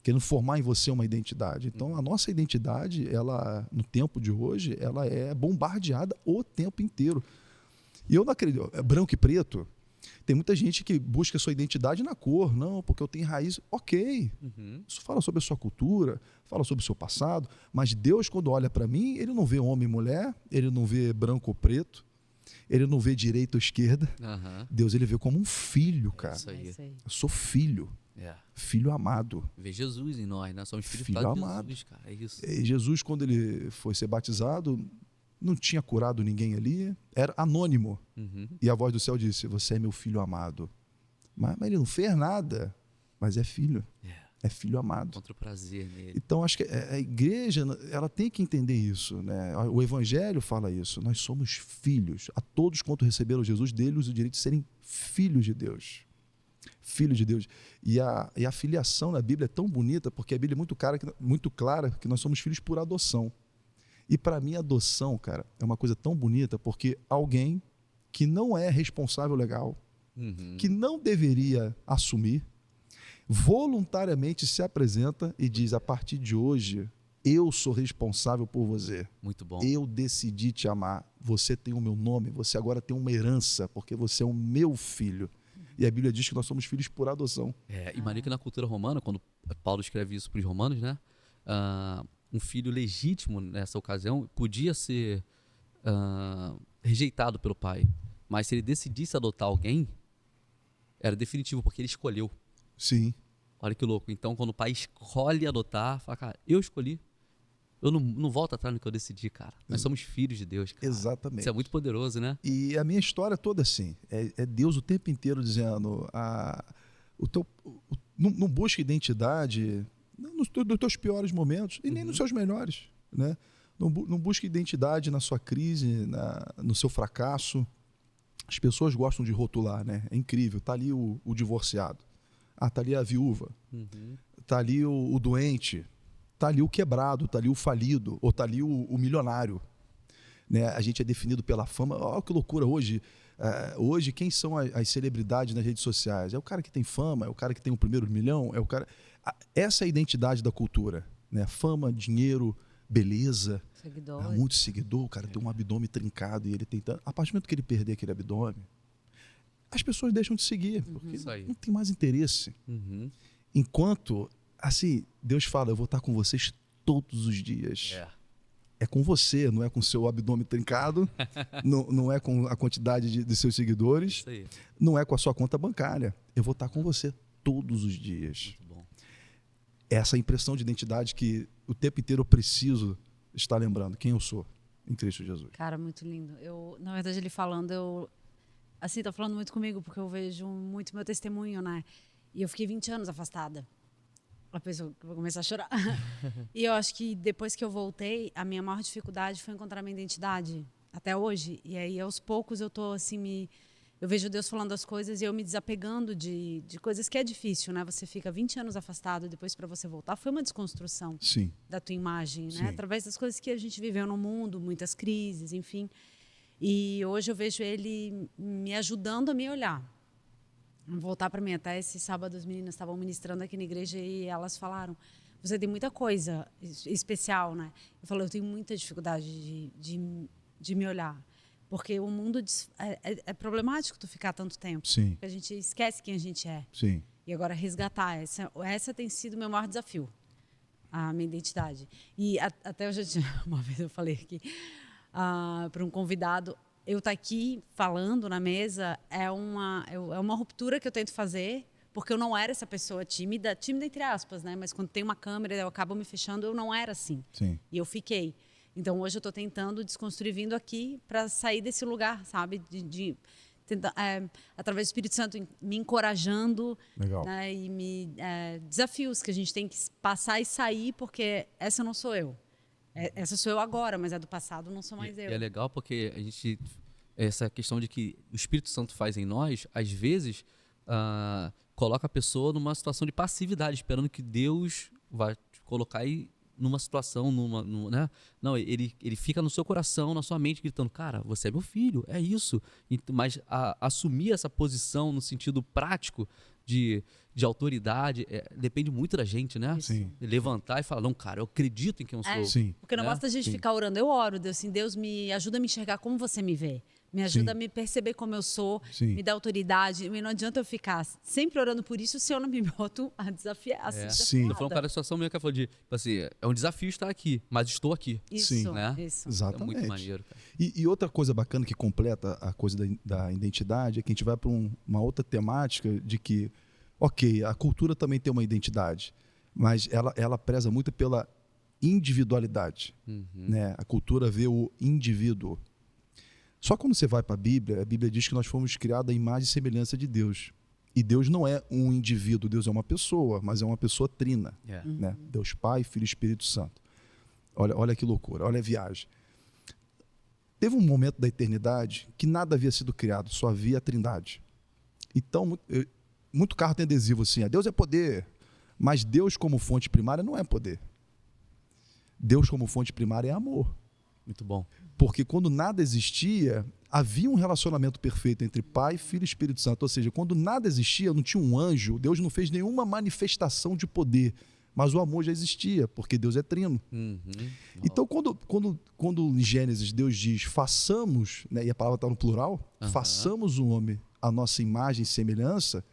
querendo formar em você uma identidade. Então, a nossa identidade, ela, no tempo de hoje, ela é bombardeada o tempo inteiro. E eu não acredito. Branco e preto, tem muita gente que busca sua identidade na cor. Não, porque eu tenho raiz. Ok. Isso fala sobre a sua cultura, fala sobre o seu passado. Mas Deus, quando olha para mim, ele não vê homem e mulher, ele não vê branco ou preto, ele não vê direita ou esquerda. Deus, ele vê como um filho, cara. Isso aí. Eu sou filho. Filho amado. Vê Jesus em nós, né? Somos filho amado. Jesus, cara. É isso. E Jesus, quando ele foi ser batizado, não tinha curado ninguém ali, era anônimo. E a voz do céu disse, você é meu filho amado. Mas ele não fez nada, mas é filho. É filho amado. Encontra o prazer nele. Então, acho que a igreja, ela tem que entender isso, né? O evangelho fala isso. Nós somos filhos. A todos quanto receberam Jesus, deles o direito de serem filhos de Deus. Filho de Deus. E a filiação na Bíblia é tão bonita, porque a Bíblia é muito clara que nós somos filhos por adoção. E para mim, a adoção, cara, é uma coisa tão bonita, porque alguém que não é responsável legal, que não deveria assumir, voluntariamente se apresenta e diz, a partir de hoje, eu sou responsável por você. Muito bom. Eu decidi te amar. Você tem o meu nome, você agora tem uma herança, porque você é o meu filho. E a Bíblia diz que nós somos filhos por adoção. E maneiro que na cultura romana, quando Paulo escreve isso para os romanos, né? Um filho legítimo nessa ocasião podia ser rejeitado pelo pai. Mas se ele decidisse adotar alguém, era definitivo, porque ele escolheu. Sim. Olha que louco. Então, quando o pai escolhe adotar, fala, cara, eu escolhi. Eu não volto atrás no que eu decidi, cara. Nós somos filhos de Deus, cara. Exatamente. Isso é muito poderoso, né? E a minha história toda assim, é Deus o tempo inteiro dizendo, não busca identidade nos teus piores momentos e nem nos seus melhores, né? Não busca identidade na sua crise, no seu fracasso. As pessoas gostam de rotular, né? É incrível. Tá ali o divorciado. Tá ali a viúva. Tá ali o doente. Tá ali o quebrado, tá ali o falido, ou tá ali o milionário. Né? A gente é definido pela fama. Olha que loucura hoje. Hoje, quem são as celebridades nas redes sociais? É o cara que tem fama, é o cara que tem o primeiro milhão, é o cara... Essa é a identidade da cultura. Né? Fama, dinheiro, beleza. Muito seguidor, o cara tem um abdômen trincado e ele tem tanto... A partir do momento que ele perder aquele abdômen, as pessoas deixam de seguir, porque não tem mais interesse. Enquanto... Assim, Deus fala, eu vou estar com vocês todos os dias. É com você, não é com o seu abdômen trincado, não é com a quantidade de seus seguidores, não é com a sua conta bancária. Eu vou estar com você todos os dias. Muito bom. Essa impressão de identidade que o tempo inteiro eu preciso estar lembrando quem eu sou em Cristo Jesus. Cara, muito lindo. Na verdade, ele falando, assim, tá falando muito comigo, porque eu vejo muito meu testemunho, né? E eu fiquei 20 anos afastada. A pessoa que eu vou começar a chorar. E eu acho que depois que eu voltei, a minha maior dificuldade foi encontrar minha identidade. até hoje. E aí, aos poucos, eu tô assim, eu vejo Deus falando as coisas e eu me desapegando de coisas que é difícil, né? Você fica 20 anos afastado, depois para você voltar, foi uma desconstrução da tua imagem, né? Através das coisas que a gente viveu no mundo, muitas crises, enfim. E hoje eu vejo ele me ajudando a me olhar. Vou voltar para mim, até esse sábado as meninas estavam ministrando aqui na igreja e elas falaram, você tem muita coisa especial, né? Eu falei, eu tenho muita dificuldade de me olhar. Porque o mundo é problemático tu ficar tanto tempo. Sim. Porque a gente esquece quem a gente é. Sim. E agora resgatar. Essa tem sido o meu maior desafio. A minha identidade. E até uma vez eu falei aqui para um convidado, eu estar aqui falando na mesa é uma ruptura que eu tento fazer, porque eu não era essa pessoa tímida entre aspas, né? Mas quando tem uma câmera, eu acabo me fechando, eu não era assim. Sim. E eu fiquei. Então, hoje eu estou tentando desconstruir, vindo aqui para sair desse lugar, sabe? De tentar, através do Espírito Santo, me encorajando. Legal. Né? E desafios que a gente tem que passar e sair, porque essa não sou eu. Essa sou eu agora, mas a do passado não sou mais eu. E é legal porque a gente... Essa questão de que o Espírito Santo faz em nós, às vezes, coloca a pessoa numa situação de passividade, esperando que Deus vai te colocar aí numa situação, né? Não, ele fica no seu coração, na sua mente, gritando, cara, você é meu filho, é isso. Mas assumir essa posição no sentido prático de autoridade depende muito da gente, né? Sim. Levantar e falar, não, cara, eu acredito em quem eu sou. Sim. Porque não basta a gente ficar orando, eu oro, Deus, assim, Deus me ajuda a me enxergar como você me vê. Me ajuda a me perceber como eu sou, me dá autoridade. E não adianta eu ficar sempre orando por isso se eu não me boto a desafiar. Sim. Eu falei um cara da situação meio que falou de, assim, é um desafio estar aqui, mas estou aqui. Isso, Sim. Né? Isso. Exatamente. É muito maneiro, cara. E outra coisa bacana que completa a coisa da identidade é que a gente vai para uma outra temática de que, ok, a cultura também tem uma identidade, mas ela preza muito pela individualidade. Né? A cultura vê o indivíduo. Só quando você vai para a Bíblia diz que nós fomos criados à imagem e semelhança de Deus. E Deus não é um indivíduo, Deus é uma pessoa, mas é uma pessoa trina. Né? Deus Pai, Filho e Espírito Santo. Olha que loucura, olha a viagem. Teve um momento da eternidade que nada havia sido criado, só havia a Trindade. Então, muito carro tem adesivo assim, Deus é poder, mas Deus como fonte primária não é poder. Deus como fonte primária é amor. Muito bom. Porque quando nada existia, havia um relacionamento perfeito entre Pai, Filho e Espírito Santo. Ou seja, quando nada existia, não tinha um anjo, Deus não fez nenhuma manifestação de poder, mas o amor já existia, porque Deus é trino. Então, quando em Gênesis Deus diz, façamos, né, e a palavra está no plural, façamos o homem a nossa imagem e semelhança,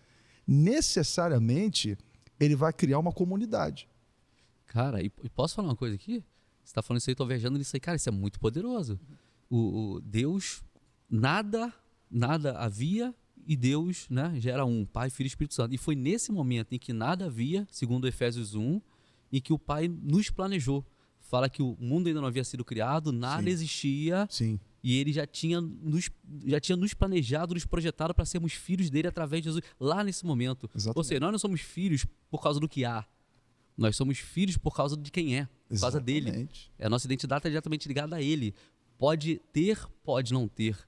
necessariamente ele vai criar uma comunidade. Cara, e posso falar uma coisa aqui? Você está falando isso aí, estou viajando nisso aí. Cara, isso é muito poderoso. O Deus, nada havia e Deus, né, gera um, Pai, Filho e Espírito Santo. E foi nesse momento em que nada havia, segundo Efésios 1, em que o Pai nos planejou. Fala que o mundo ainda não havia sido criado, nada existia. Sim. E ele já tinha nos planejado, nos projetado para sermos filhos dele através de Jesus, lá nesse momento. Exatamente. Ou seja, nós não somos filhos por causa do que há. Nós somos filhos por causa de quem é, por causa dele. A nossa identidade está diretamente ligada a ele. Pode ter, pode não ter.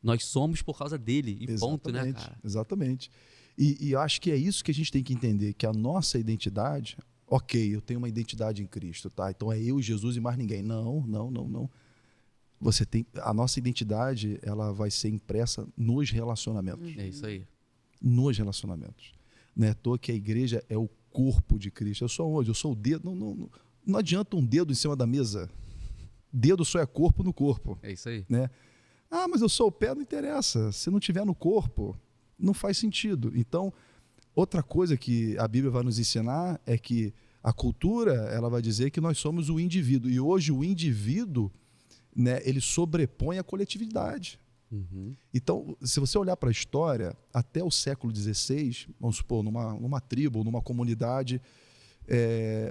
Nós somos por causa dele. E ponto, né, cara? Exatamente. E eu acho que é isso que a gente tem que entender, que a nossa identidade, ok, eu tenho uma identidade em Cristo, tá? Então é eu, Jesus e mais ninguém. Não. A nossa identidade, ela vai ser impressa nos relacionamentos. É isso aí. Nos relacionamentos. Não é à toa que a igreja é o corpo de Cristo. Eu sou onde? Eu sou o dedo. Não adianta um dedo em cima da mesa. Dedo só é corpo no corpo. É isso aí. Né? Ah, mas eu sou o pé, não interessa. Se não tiver no corpo, não faz sentido. Então, outra coisa que a Bíblia vai nos ensinar é que a cultura, ela vai dizer que nós somos o indivíduo. E hoje o indivíduo, né, ele sobrepõe a coletividade. Então, se você olhar para a história, até o século XVI, vamos supor, numa tribo, numa comunidade,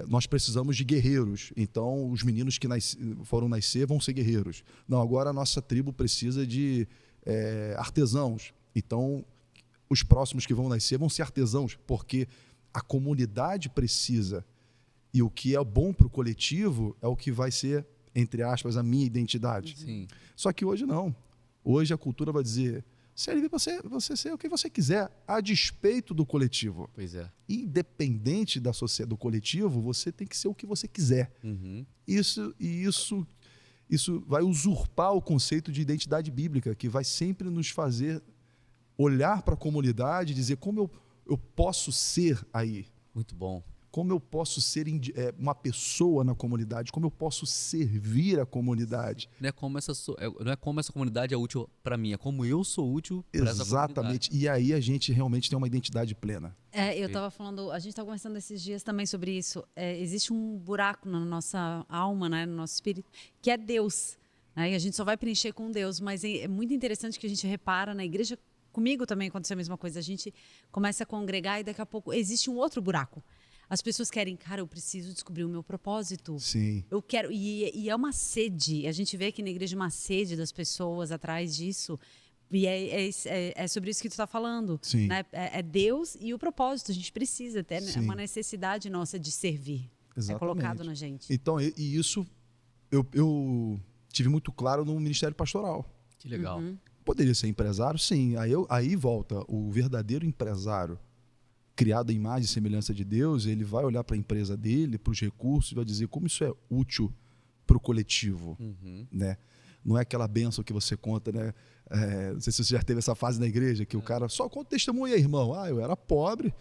nós precisamos de guerreiros. Então, os meninos que foram nascer vão ser guerreiros. Não, agora a nossa tribo precisa de artesãos. Então, os próximos que vão nascer vão ser artesãos, porque a comunidade precisa. E o que é bom para o coletivo é o que vai ser entre aspas, a minha identidade. Sim. Só que hoje não. Hoje a cultura vai dizer, você é livre você ser o que você quiser, a despeito do coletivo. Pois é. Independente da sociedade, do coletivo, você tem que ser o que você quiser. Uhum. Isso vai usurpar o conceito de identidade bíblica, que vai sempre nos fazer olhar para a comunidade e dizer como eu posso ser aí. Muito bom. Como eu posso ser uma pessoa na comunidade, como eu posso servir a comunidade. Não é como essa comunidade é útil para mim, é como eu sou útil para essa comunidade. Exatamente. E aí a gente realmente tem uma identidade plena. Eu estava falando, a gente estava conversando esses dias também sobre isso. Existe um buraco na nossa alma, né, no nosso espírito, que é Deus. Né? E a gente só vai preencher com Deus, mas é muito interessante que a gente repara na igreja. Comigo também aconteceu a mesma coisa. A gente começa a congregar e daqui a pouco existe um outro buraco. As pessoas querem, cara, eu preciso descobrir o meu propósito. Sim. Eu quero. E é uma sede. A gente vê aqui na igreja uma sede das pessoas atrás disso. E é sobre isso que tu está falando. Sim. Né? É Deus e o propósito. A gente precisa ter uma necessidade nossa de servir. Exatamente. É colocado na gente. Então, e isso eu tive muito claro no Ministério Pastoral. Que legal. Uhum. Poderia ser empresário? Sim. Aí volta o verdadeiro empresário, criado à imagem e semelhança de Deus, ele vai olhar para a empresa dele, para os recursos, e vai dizer como isso é útil para o coletivo. Uhum. Né? Não é aquela bênção que você conta, né? Não sei se você já teve essa fase na igreja, que o cara só conta testemunho, irmão. Eu era pobre,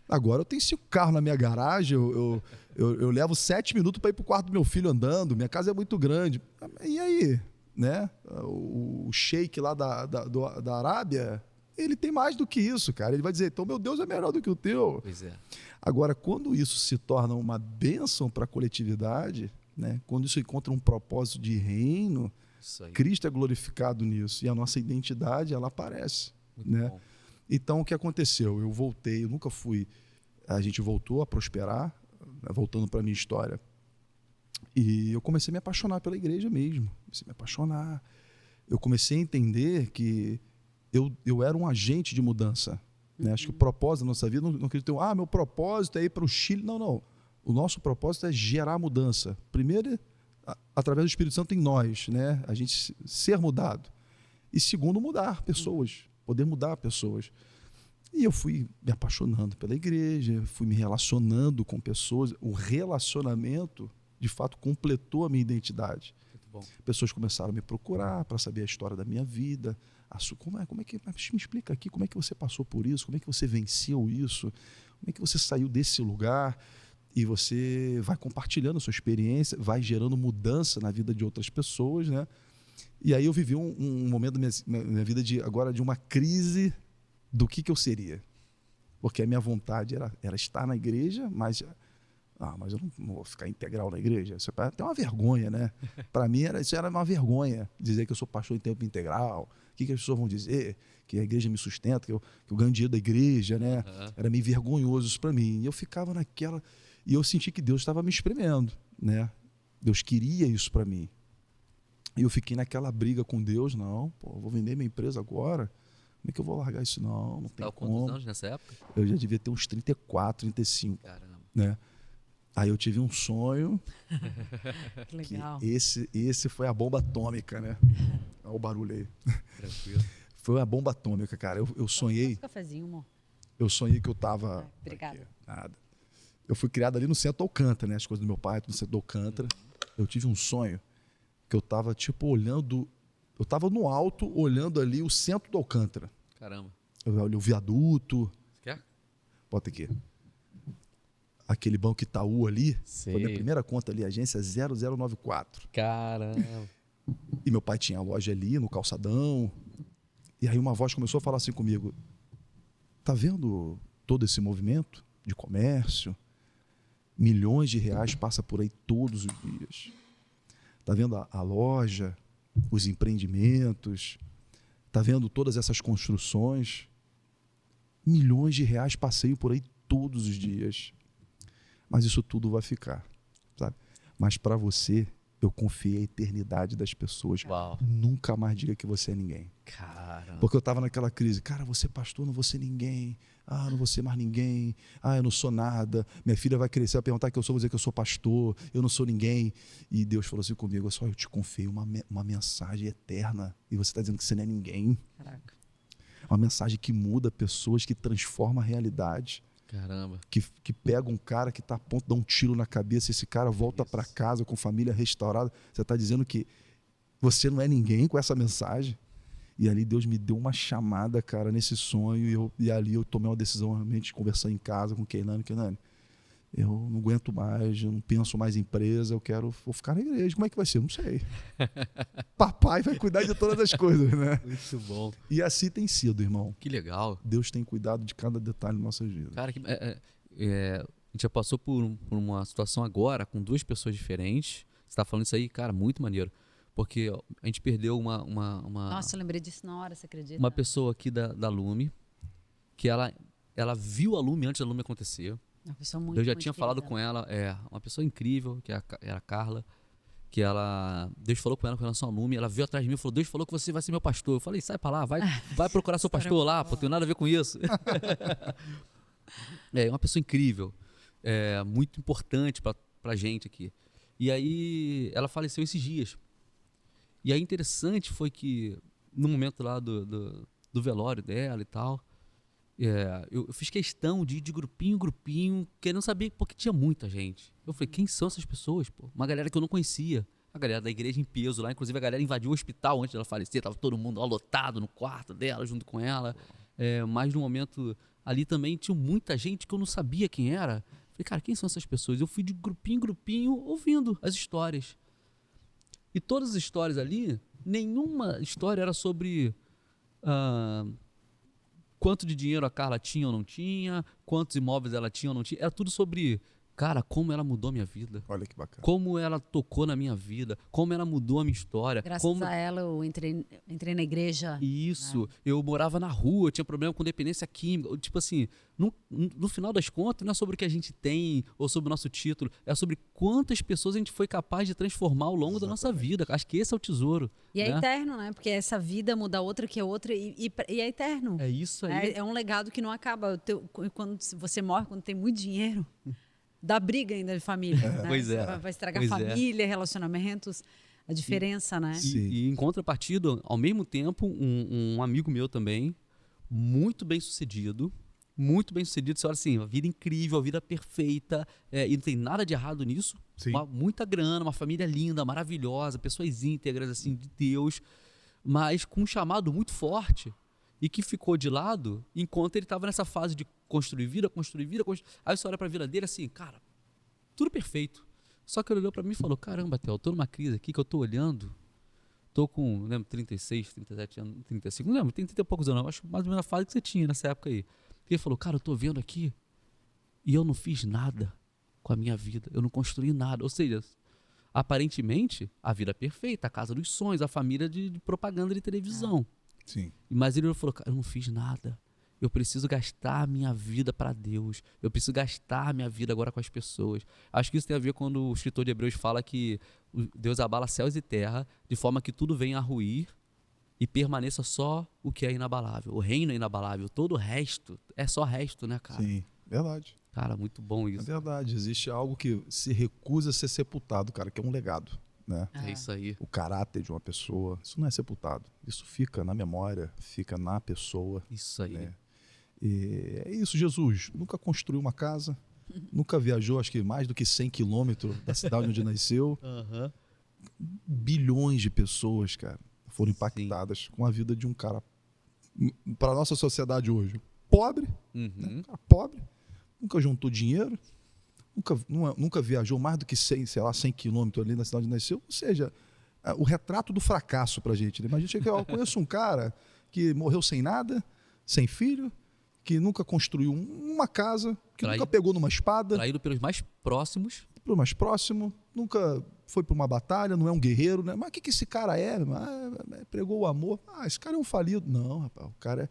agora eu tenho 5 carros na minha garagem, eu levo 7 minutos para ir para o quarto do meu filho andando, minha casa é muito grande. E aí? Né? O sheik lá da Arábia, ele tem mais do que isso, cara. Ele vai dizer, então meu Deus é melhor do que o teu. Pois é. Agora, quando isso se torna uma bênção para a coletividade, né? Quando isso encontra um propósito de reino, Cristo é glorificado nisso e a nossa identidade, ela aparece. Muito né? bom. Então, o que aconteceu? Eu voltei, eu nunca fui... A gente voltou a prosperar, voltando para a minha história. E eu comecei a me apaixonar pela igreja mesmo. Comecei a me apaixonar. Eu comecei a entender que eu era um agente de mudança. Né? Acho que o propósito da nossa vida, não acredito, meu propósito é ir para o Chile. Não. O nosso propósito é gerar mudança. Primeiro, através do Espírito Santo em nós, né? A gente ser mudado. E segundo, mudar pessoas, poder mudar pessoas. E eu fui me apaixonando pela igreja, fui me relacionando com pessoas. O relacionamento, de fato, completou a minha identidade. Muito bom. Pessoas começaram a me procurar para saber a história da minha vida. Como é que me explica aqui, como é que você passou por isso, como é que você venceu isso, como é que você saiu desse lugar, e você vai compartilhando a sua experiência, vai gerando mudança na vida de outras pessoas, né? E aí eu vivi um momento da minha vida agora de uma crise do que eu seria, porque a minha vontade era estar na igreja, mas eu não vou ficar integral na igreja. Isso é até uma vergonha, né? Para mim, isso era uma vergonha, dizer que eu sou pastor em tempo integral. O que as pessoas vão dizer? Que a igreja me sustenta, que eu ganho dinheiro da igreja, né? Uhum. Era meio vergonhoso isso para mim. E eu ficava naquela... E eu senti que Deus estava me espremendo, né? Deus queria isso para mim. E eu fiquei naquela briga com Deus. Não, vou vender minha empresa agora. Como é que eu vou largar isso? Não tem como. Quantos anos nessa época? Eu já devia ter uns 34, 35. Caramba. Né? Aí eu tive um sonho. Que legal. Que esse foi a bomba atômica, né? Olha o barulho aí. Tranquilo. Foi a bomba atômica, cara. Eu sonhei. Um cafezinho, amor. Eu sonhei que eu tava. Obrigada. Nada. Eu fui criado ali no centro do Alcântara, né? As coisas do meu pai, no centro do Alcântara. Eu tive um sonho que eu tava, tipo, olhando. Eu tava no alto, olhando ali o centro do Alcântara. Caramba. Eu olhei o viaduto. Quer? Bota aqui. Aquele banco Itaú ali. Sei. Foi minha primeira conta ali, agência 0094. Caramba. E meu pai tinha a loja ali no calçadão. E aí uma voz começou a falar assim comigo: tá vendo todo esse movimento de comércio? Milhões de reais passa por aí todos os dias. Tá vendo a loja, os empreendimentos? Tá vendo todas essas construções? Milhões de reais passeiam por aí todos os dias. Mas isso tudo vai ficar, sabe? Mas para você eu confiei a eternidade das pessoas. Uau. Nunca mais diga que você é ninguém. Caramba. Porque eu tava naquela crise. Cara, você é pastor, não vou ser ninguém. Ah, não vou ser mais ninguém. Ah, eu não sou nada. Minha filha vai crescer, vai perguntar que eu sou, vou dizer que eu sou pastor. Eu não sou ninguém. E Deus falou assim comigo, eu te confiei uma mensagem eterna. E você está dizendo que você não é ninguém. Caraca. Uma mensagem que muda pessoas, que transforma a realidade. Caramba. Que pega um cara que está a ponto de dar um tiro na cabeça, esse cara volta para casa com família restaurada. Você está dizendo que você não é ninguém com essa mensagem? E ali Deus me deu uma chamada, cara, nesse sonho. E ali eu tomei uma decisão, realmente, conversando em casa com Keilane. Eu não aguento mais, eu não penso mais em empresa, vou ficar na igreja. Como é que vai ser? Não sei. Papai vai cuidar de todas as coisas, né? Muito bom. E assim tem sido, irmão. Que legal. Deus tem cuidado de cada detalhe das nossas vidas. Cara, a gente já passou por uma situação agora com 2 pessoas diferentes. Você tá falando isso aí, cara, muito maneiro. Porque a gente perdeu uma Nossa, eu lembrei disso na hora, você acredita? uma pessoa aqui da Lume, que ela viu a Lume antes da Lume acontecer. Uma pessoa muito, Eu já muito tinha falado querida. com ela, uma pessoa incrível, que era a Carla, que Deus falou com ela com relação ao Lume, ela veio atrás de mim e falou, Deus falou que você vai ser meu pastor. Eu falei, sai pra lá, vai procurar seu pastor lá, pô, tem nada a ver com isso. É uma pessoa incrível, muito importante pra gente aqui. E aí ela faleceu esses dias. E aí interessante foi que no momento lá do velório dela e tal, eu fiz questão de ir de grupinho em grupinho, querendo saber, porque tinha muita gente. Eu falei, quem são essas pessoas, pô? Uma galera que eu não conhecia. A galera da igreja em peso lá, inclusive a galera invadiu o hospital antes dela falecer, tava todo mundo lá lotado no quarto dela, junto com ela. Mas no momento ali também tinha muita gente que eu não sabia quem era. Falei, cara, quem são essas pessoas? Eu fui de grupinho em grupinho ouvindo as histórias. E todas as histórias ali, nenhuma história era sobre quanto de dinheiro a Carla tinha ou não tinha, quantos imóveis ela tinha ou não tinha. Era tudo sobre, cara, como ela mudou a minha vida. Olha que bacana. Como ela tocou na minha vida, como ela mudou a minha história. Graças a ela, eu entrei na igreja. Isso, eu morava na rua, eu tinha problema com dependência química. Tipo assim, no final das contas, não é sobre o que a gente tem ou sobre o nosso título, é sobre quantas pessoas a gente foi capaz de transformar ao longo da nossa vida. Acho que esse é o tesouro. E é né? eterno, né? Porque essa vida muda outra que é outra e é eterno. É isso aí. É um legado que não acaba. Quando você morre, quando tem muito dinheiro, dá briga ainda de família. Né? Pois é. Vai estragar Pois família, relacionamentos, a diferença, né? E em contrapartida, ao mesmo tempo, um amigo meu também, muito bem sucedido, você olha assim, a vida incrível, a vida perfeita, e não tem nada de errado nisso, muita grana, uma família linda, maravilhosa, pessoas íntegras, assim, de Deus, mas com um chamado muito forte e que ficou de lado enquanto ele estava nessa fase de construir vida. Aí você olha para a vida dele assim, cara, tudo perfeito. Só que ele olhou para mim e falou, caramba, Theo, eu tô numa crise aqui que eu tô olhando, tô com, não lembro, 36, 37 anos, 35, não lembro, tem 30 e poucos anos, acho mais ou menos a fase que você tinha nessa época aí. Ele falou, cara, eu tô vendo aqui e eu não fiz nada com a minha vida, eu não construí nada. Ou seja, aparentemente, a vida perfeita, a casa dos sonhos, a família de propaganda de televisão. Sim. Mas ele falou, cara, eu não fiz nada. Eu preciso gastar a minha vida para Deus. Eu preciso gastar a minha vida agora com as pessoas. Acho que isso tem a ver quando o escritor de Hebreus fala que Deus abala céus e terra, de forma que tudo venha a ruir e permaneça só o que é inabalável. O reino é inabalável. Todo o resto é só resto, né, cara? Sim, verdade. Cara, muito bom isso. É verdade. Existe algo que se recusa a ser sepultado, cara, que é um legado, né? É isso aí. O caráter de uma pessoa, isso não é sepultado. Isso fica na memória, fica na pessoa. Isso aí. Né? E é isso, Jesus. Nunca construiu uma casa, nunca viajou, acho que mais do que 100 quilômetros da cidade onde nasceu. Bilhões de pessoas, cara, foram impactadas com a vida de um cara, para a nossa sociedade hoje, pobre, né? Cara pobre, nunca juntou dinheiro, nunca viajou mais do que 100 quilômetros ali na cidade onde nasceu. Ou seja, o retrato do fracasso pra gente. Né? Mas a gente eu conheço um cara que morreu sem nada, sem filho, que nunca construiu uma casa, que nunca pegou numa espada. Traído pelos mais próximos. Pelo mais próximo, nunca foi para uma batalha, não é um guerreiro, né? Mas o que esse cara é? Pregou o amor. Esse cara é um falido. Não, rapaz, o cara é...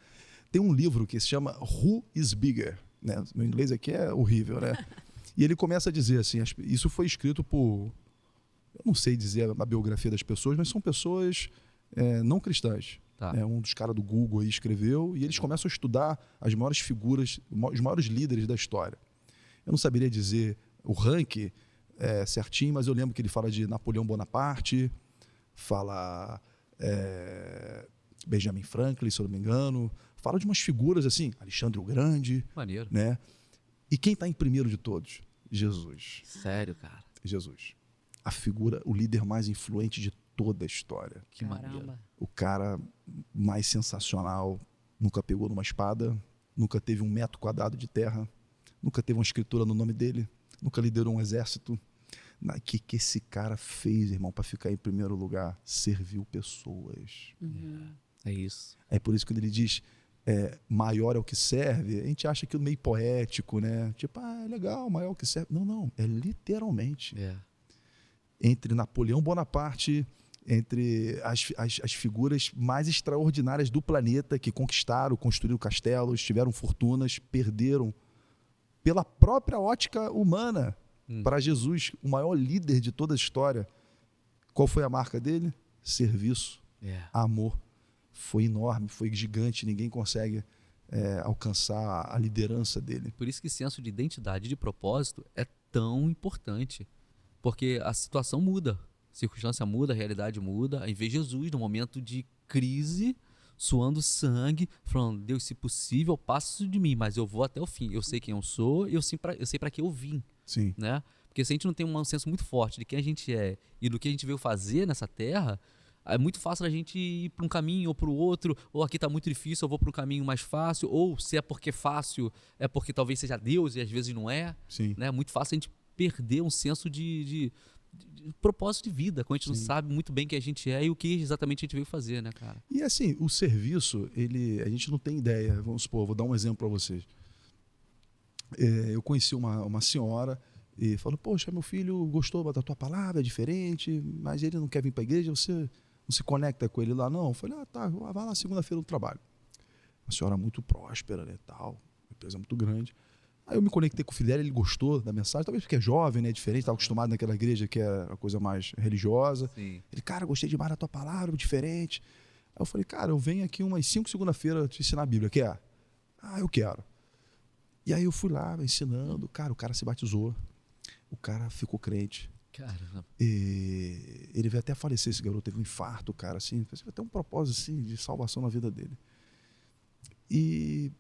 Tem um livro que se chama Who is Bigger? Né? Meu inglês aqui é horrível, né? E ele começa a dizer assim, isso foi escrito por não sei dizer a biografia das pessoas, mas são pessoas não cristãs. Tá. Um dos caras do Google aí escreveu, e eles começam a estudar as maiores figuras, os maiores líderes da história. Eu não saberia dizer o ranking certinho, mas eu lembro que ele fala de Napoleão Bonaparte, fala Benjamin Franklin, se eu não me engano, fala de umas figuras assim, Alexandre o Grande. Maneiro. Né? E quem está em primeiro de todos? Jesus. Sério, cara? Jesus. A figura, o líder mais influente de toda a história. Que maneiro. O cara mais sensacional, nunca pegou numa espada, nunca teve 1 metro quadrado de terra, nunca teve uma escritura no nome dele, nunca liderou um exército. O que esse cara fez, irmão, para ficar em primeiro lugar? Serviu pessoas. É isso. É por isso que quando ele diz maior é o que serve, a gente acha aquilo meio poético, né? Tipo, é legal, maior é o que serve. Não, é literalmente. Entre Napoleão Bonaparte, entre as figuras mais extraordinárias do planeta, que conquistaram, construíram castelos, tiveram fortunas, perderam pela própria ótica humana. Para Jesus, o maior líder de toda a história, qual foi a marca dele? Serviço, amor. Foi enorme, foi gigante, ninguém consegue alcançar a liderança dele. Por isso que senso de identidade e de propósito é tão importante, porque a situação muda, a circunstância muda, a realidade muda. Aí vê Jesus no momento de crise, suando sangue, falando: Deus, se possível, passa isso de mim, mas eu vou até o fim. Eu sei quem eu sou, eu sei para que eu vim. Sim. Né? Porque se a gente não tem um senso muito forte de quem a gente é e do que a gente veio fazer nessa terra, é muito fácil a gente ir para um caminho ou para o outro, ou aqui está muito difícil, eu vou para um caminho mais fácil, ou se é porque é fácil, é porque talvez seja Deus e às vezes não é. Sim. Né? É muito fácil a gente perder um senso de propósito de vida, quando a gente não sabe muito bem quem a gente é e o que exatamente a gente veio fazer, né, cara? E assim, o serviço, a gente não tem ideia. Vamos supor, vou dar um exemplo para vocês. Eu conheci uma senhora e falou: poxa, meu filho gostou da tua palavra, é diferente, mas ele não quer vir para a igreja, você não se conecta com ele lá, não? Eu falei: tá, vai lá segunda-feira no trabalho. Uma senhora muito próspera, né, tal, uma empresa muito grande. Aí eu me conectei com o filho dela, ele gostou da mensagem, talvez porque é jovem, né, diferente, estava acostumado naquela igreja que é uma coisa mais religiosa. Sim. Ele: cara, gostei demais da tua palavra, diferente. Aí eu falei: cara, eu venho aqui umas 5 segunda-feira te ensinar a Bíblia, quer? Ah, eu quero. E aí eu fui lá ensinando, cara, o cara se batizou, o cara ficou crente. Caramba. E ele veio até a falecer, esse garoto, teve um infarto, cara, assim, teve até um propósito assim, de salvação na vida dele. E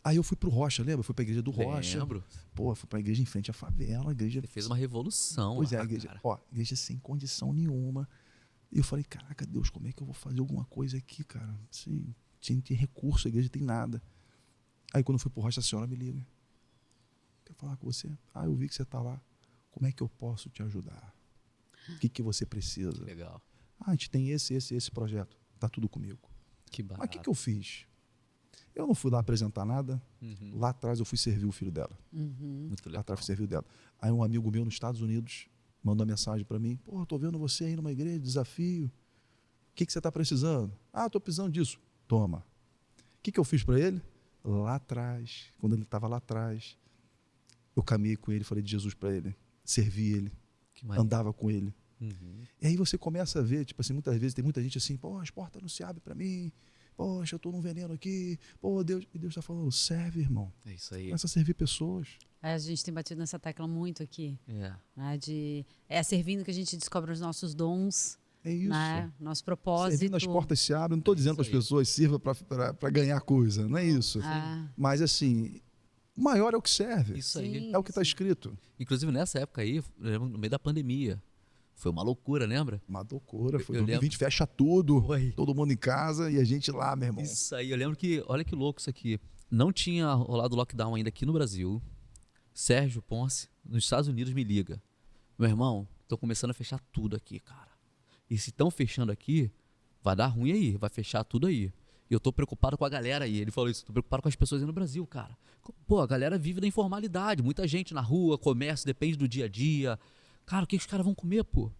aí eu fui pro Rocha, lembra? Fui pra igreja do Rocha. Lembro. Pô, fui pra igreja em frente à favela, a igreja... Você fez uma revolução. Pois lá, a igreja, cara. igreja sem condição nenhuma. E eu falei: caraca, Deus, como é que eu vou fazer alguma coisa aqui, cara? Assim, tem recurso, a igreja tem nada. Aí quando eu fui pro Rocha, a senhora me liga: quero falar com você. Ah, eu vi que você tá lá. Como é que eu posso te ajudar? O que você precisa? Legal. Ah, a gente tem esse projeto. Tá tudo comigo. Que barato. Mas o que eu fiz? Eu não fui lá apresentar nada. Lá atrás eu fui servir o filho dela. Muito legal. Lá atrás eu fui servir o dela. Aí um amigo meu nos Estados Unidos mandou uma mensagem para mim: pô, tô vendo você aí numa igreja, desafio. O que você tá precisando? Ah, tô precisando disso. Toma. O que eu fiz para ele? Lá atrás, quando ele estava lá atrás, eu caminhei com ele, falei de Jesus para ele, servi ele, andava com ele. E aí você começa a ver, tipo assim, muitas vezes tem muita gente assim: pô, as portas não se abrem para mim, poxa, eu estou num veneno aqui, pô, Deus. E Deus está falando: serve, irmão. É isso aí. Começa a servir pessoas. A gente tem batido nessa tecla muito aqui. É. É servindo que a gente descobre os nossos dons. É isso. Né? Nosso propósito. Servindo, as portas se abrem. Não estou dizendo para as pessoas sirva para ganhar coisa, não é isso. Mas assim, o maior é o que serve. Isso aí. É o que está escrito. Inclusive nessa época aí, no meio da pandemia, foi uma loucura, lembra? Uma loucura. Foi Eu 2020, fecha tudo. Foi. Todo mundo em casa e a gente lá, meu irmão. Isso aí. Eu lembro que, olha que louco isso aqui. Não tinha rolado lockdown ainda aqui no Brasil. Sérgio Ponce, nos Estados Unidos, me liga: meu irmão, tô começando a fechar tudo aqui, cara. E se estão fechando aqui, vai dar ruim aí, vai fechar tudo aí. E eu tô preocupado com a galera aí. Ele falou isso: tô preocupado com as pessoas aí no Brasil, cara. Pô, a galera vive da informalidade, muita gente na rua, comércio, depende do dia a dia. Cara, o que os caras vão comer, pô?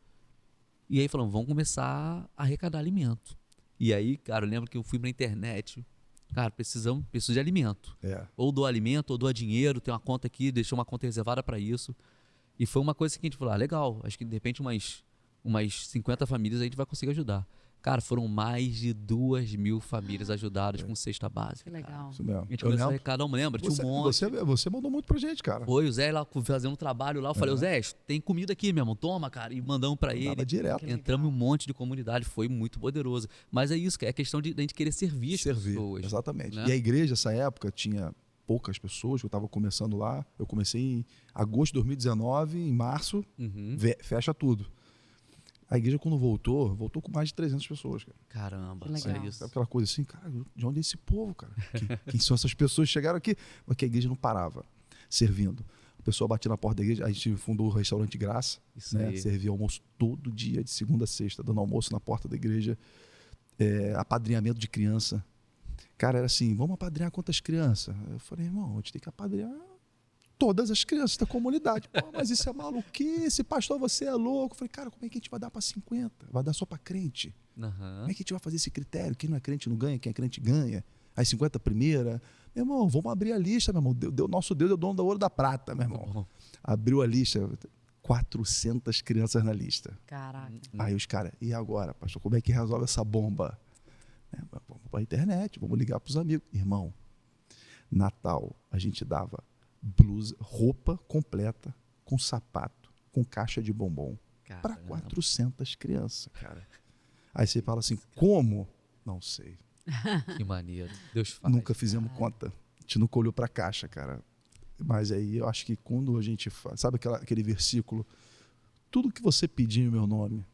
E aí falamos: vamos começar a arrecadar alimento. E aí, cara, eu lembro que eu fui pra internet. Cara, preciso de alimento. Ou dou alimento, ou dou dinheiro, tem uma conta aqui, deixei uma conta reservada para isso. E foi uma coisa que a gente falou: legal, acho que de repente umas umas 50 famílias a gente vai conseguir ajudar. Cara, foram mais de 2.000 famílias ajudadas com cesta básica. Que legal. Isso mesmo. A gente começou a arrecadar, não lembra? Tinha um monte. Você mandou muito pra gente, cara. Foi, o Zé lá fazendo um trabalho lá. Eu falei, o Zé, tem comida aqui, meu irmão. Toma, cara. E mandamos pra ele. Dava direto. Entramos em um monte de comunidade. Foi muito poderoso. Mas é isso, é questão de a gente querer servir as pessoas. Exatamente. Né? E a igreja, nessa época, tinha poucas pessoas. Eu estava começando lá. Eu comecei em agosto de 2019. Em março, fecha tudo. A igreja, quando voltou com mais de 300 pessoas, cara. Caramba, que legal. é isso. Sabe aquela coisa assim, cara, de onde é esse povo, cara? Quem são essas pessoas que chegaram aqui? Porque a igreja não parava, servindo. A pessoa batia na porta da igreja, a gente fundou o restaurante Graça, né? Servia almoço todo dia, de segunda a sexta, dando almoço na porta da igreja, apadrinhamento de criança. Cara, era assim, vamos apadrinhar quantas crianças? Eu falei, irmão, a gente tem que apadrinhar todas as crianças da comunidade. Pô, mas isso é maluquice, pastor, você é louco. Eu falei, cara, como é que a gente vai dar para 50? Vai dar só para crente? Como é que a gente vai fazer esse critério? Quem não é crente não ganha, quem é crente ganha. As 50 primeira. Meu irmão, vamos abrir a lista, meu irmão. Nosso Deus é o dono da ouro e da prata, meu irmão. Abriu a lista, 400 crianças na lista. Caraca. Aí os caras, e agora, pastor, como é que resolve essa bomba? Vamos para a internet, vamos ligar para os amigos. Irmão, Natal, a gente dava blusa, roupa completa, com sapato, com caixa de bombom, para 400 crianças, cara. Aí você fala assim, como? Não sei. Que maneiro. Deus faz. Nunca fizemos conta. A gente nunca olhou para a caixa, cara. Mas aí eu acho que quando a gente faz, sabe aquele versículo, tudo que você pedir em meu nome,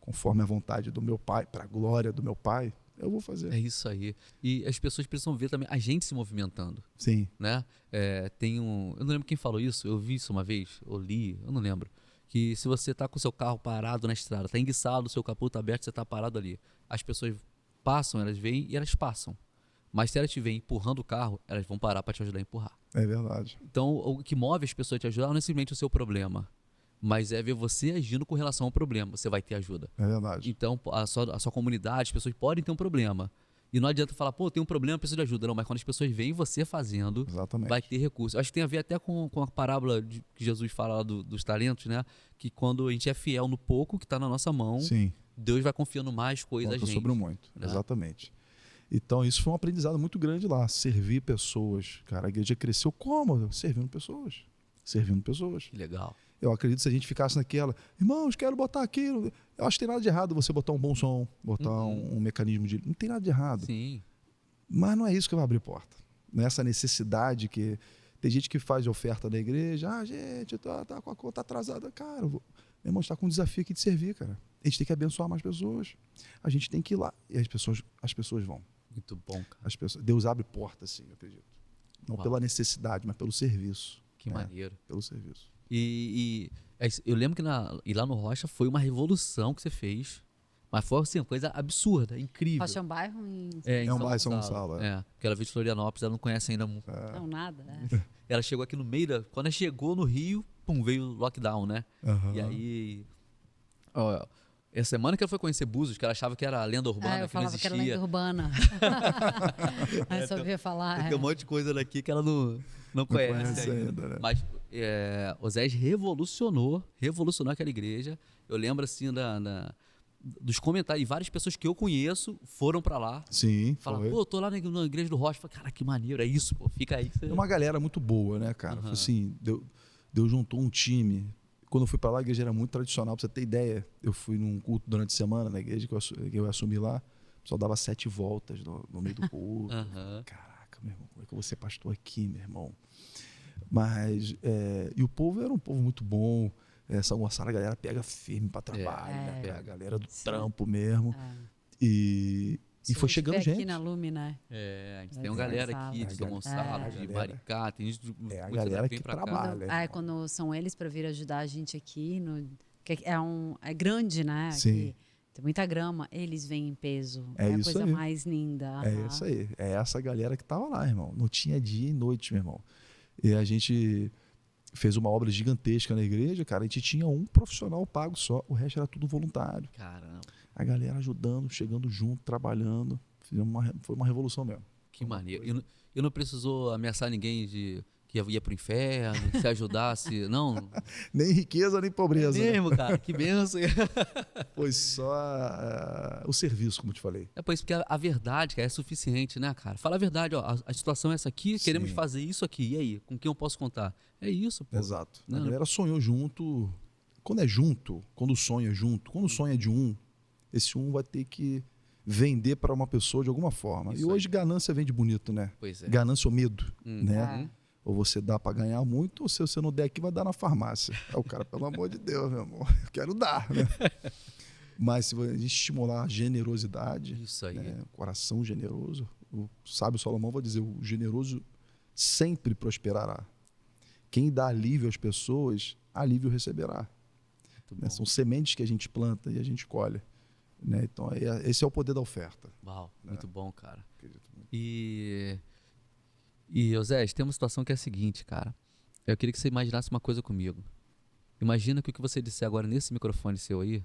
conforme a vontade do meu Pai, para a glória do meu Pai, eu vou fazer. É isso aí. E as pessoas precisam ver também a gente se movimentando. Sim. Né? Eu não lembro quem falou isso, eu vi isso uma vez, ou li, eu não lembro. Que se você está com o seu carro parado na estrada, está enguiçado, o seu capô está aberto, você está parado ali. As pessoas passam, elas vêm e elas passam. Mas se elas te veem empurrando o carro, elas vão parar para te ajudar a empurrar. É verdade. Então, o que move as pessoas a te ajudar não é simplesmente o seu problema, mas é ver você agindo com relação ao problema. Você vai ter ajuda. É verdade. Então, a sua comunidade, as pessoas podem ter um problema. E não adianta falar, pô, tem um problema, preciso de ajuda. Não, mas quando as pessoas veem você fazendo, vai ter recurso. Acho que tem a ver até com a parábola que Jesus fala lá dos talentos, né? Que quando a gente é fiel no pouco que está na nossa mão, sim, Deus vai confiando mais coisas a gente. sobre o muito, né? Exatamente. Então, isso foi um aprendizado muito grande lá. Servir pessoas. Cara, a igreja cresceu como? Servindo pessoas. Servindo pessoas. Que legal. Eu acredito que se a gente ficasse naquela, irmãos, quero botar aquilo. Eu acho que tem nada de errado você botar um bom som, botar um mecanismo de. Não tem nada de errado. Sim. Mas não é isso que vai abrir porta. Nessa necessidade que. Tem gente que faz oferta da igreja. Ah, gente, tá com a conta atrasada. Cara, meu irmão, está com um desafio aqui de servir, cara. A gente tem que abençoar mais pessoas. A gente tem que ir lá. E as pessoas vão. Muito bom, cara. Deus abre portas, sim, eu acredito. Não pela necessidade, mas pelo serviço. Que maneiro. Pelo serviço. E eu lembro que lá no Rocha foi uma revolução que você fez. Mas foi assim, uma coisa absurda, incrível. Rocha é um bairro em... É um bairro em São Gonçalo. Porque ela veio de Florianópolis, ela não conhece ainda muito. Não, nada. Ela chegou aqui no meio quando ela chegou no Rio, veio o lockdown, né? E aí... Essa semana que ela foi conhecer Búzios, que ela achava que era lenda urbana, eu que não falava existia. que era lenda urbana. Aí só ouvia falar. Tem um monte de coisa daqui que ela não conhece ainda, né? Mas o Zé revolucionou aquela igreja. Eu lembro assim dos comentários, e várias pessoas que eu conheço foram pra lá. Sim. Falaram, pô, eu tô lá na igreja do Rocha. Falei, cara, que maneiro, é isso, pô, fica aí. É uma galera muito boa, né, cara? Assim, Deus juntou um time. Quando eu fui para lá, a igreja era muito tradicional. Pra você ter ideia, eu fui num culto durante a semana na igreja que eu assumi lá. O pessoal dava 7 voltas no meio do culto. Caraca, meu irmão, como é que eu vou ser pastor aqui, meu irmão? Mas, e o povo era um povo muito bom. São Gonçalo, a galera pega firme para trabalho, né? Pega a galera do trampo mesmo. E foi chegando gente. Aqui na Lume, né? A gente tem uma galera aqui de São Gonçalo, de Maricá, tem gente a galera que trabalha. Quando são eles para vir ajudar a gente aqui, é grande, né? Sim. Aqui, tem muita grama, eles vêm em peso. É a isso coisa aí. mais linda. É isso aí. É essa galera que tava lá, irmão. Não tinha dia e noite, meu irmão. E a gente fez uma obra gigantesca na igreja, cara. A gente tinha um profissional pago só, o resto era tudo voluntário. Caramba. A galera ajudando, chegando junto, trabalhando. Foi uma revolução mesmo. Que maneiro. E não precisou ameaçar ninguém de que ia pro inferno, se ajudasse, não. Nem riqueza, nem pobreza. É mesmo, cara, que benção. Foi só o serviço, como eu te falei. É por isso que a verdade, cara, é suficiente, né, cara? Fala a verdade, ó, a situação é essa aqui, queremos Sim. fazer isso aqui, e aí? Com quem eu posso contar? É isso, pô. Exato. Não, A galera sonhou junto. Quando é junto, quando o sonho é junto, quando o sonho é de um, esse um vai ter que vender para uma pessoa de alguma forma. Isso e hoje ganância vende bonito, né? Pois é. Ganância ou medo, né? É. Ou você dá para ganhar muito, ou se você não der aqui, vai dar na farmácia. Aí o cara, pelo amor de Deus, meu amor, eu quero dar, né? Mas se a gente estimular a generosidade, Isso aí. né? O coração generoso, o sábio Salomão vai dizer, o generoso sempre prosperará. Quem dá alívio às pessoas, alívio receberá. Né? São sementes que a gente planta e a gente colhe. Né? Então, esse é o poder da oferta. Uau, muito bom, cara. Acredito muito. E Osés, tem uma situação que é a seguinte, cara. Eu queria que você imaginasse uma coisa comigo. Imagina que o que você disser agora nesse microfone seu aí,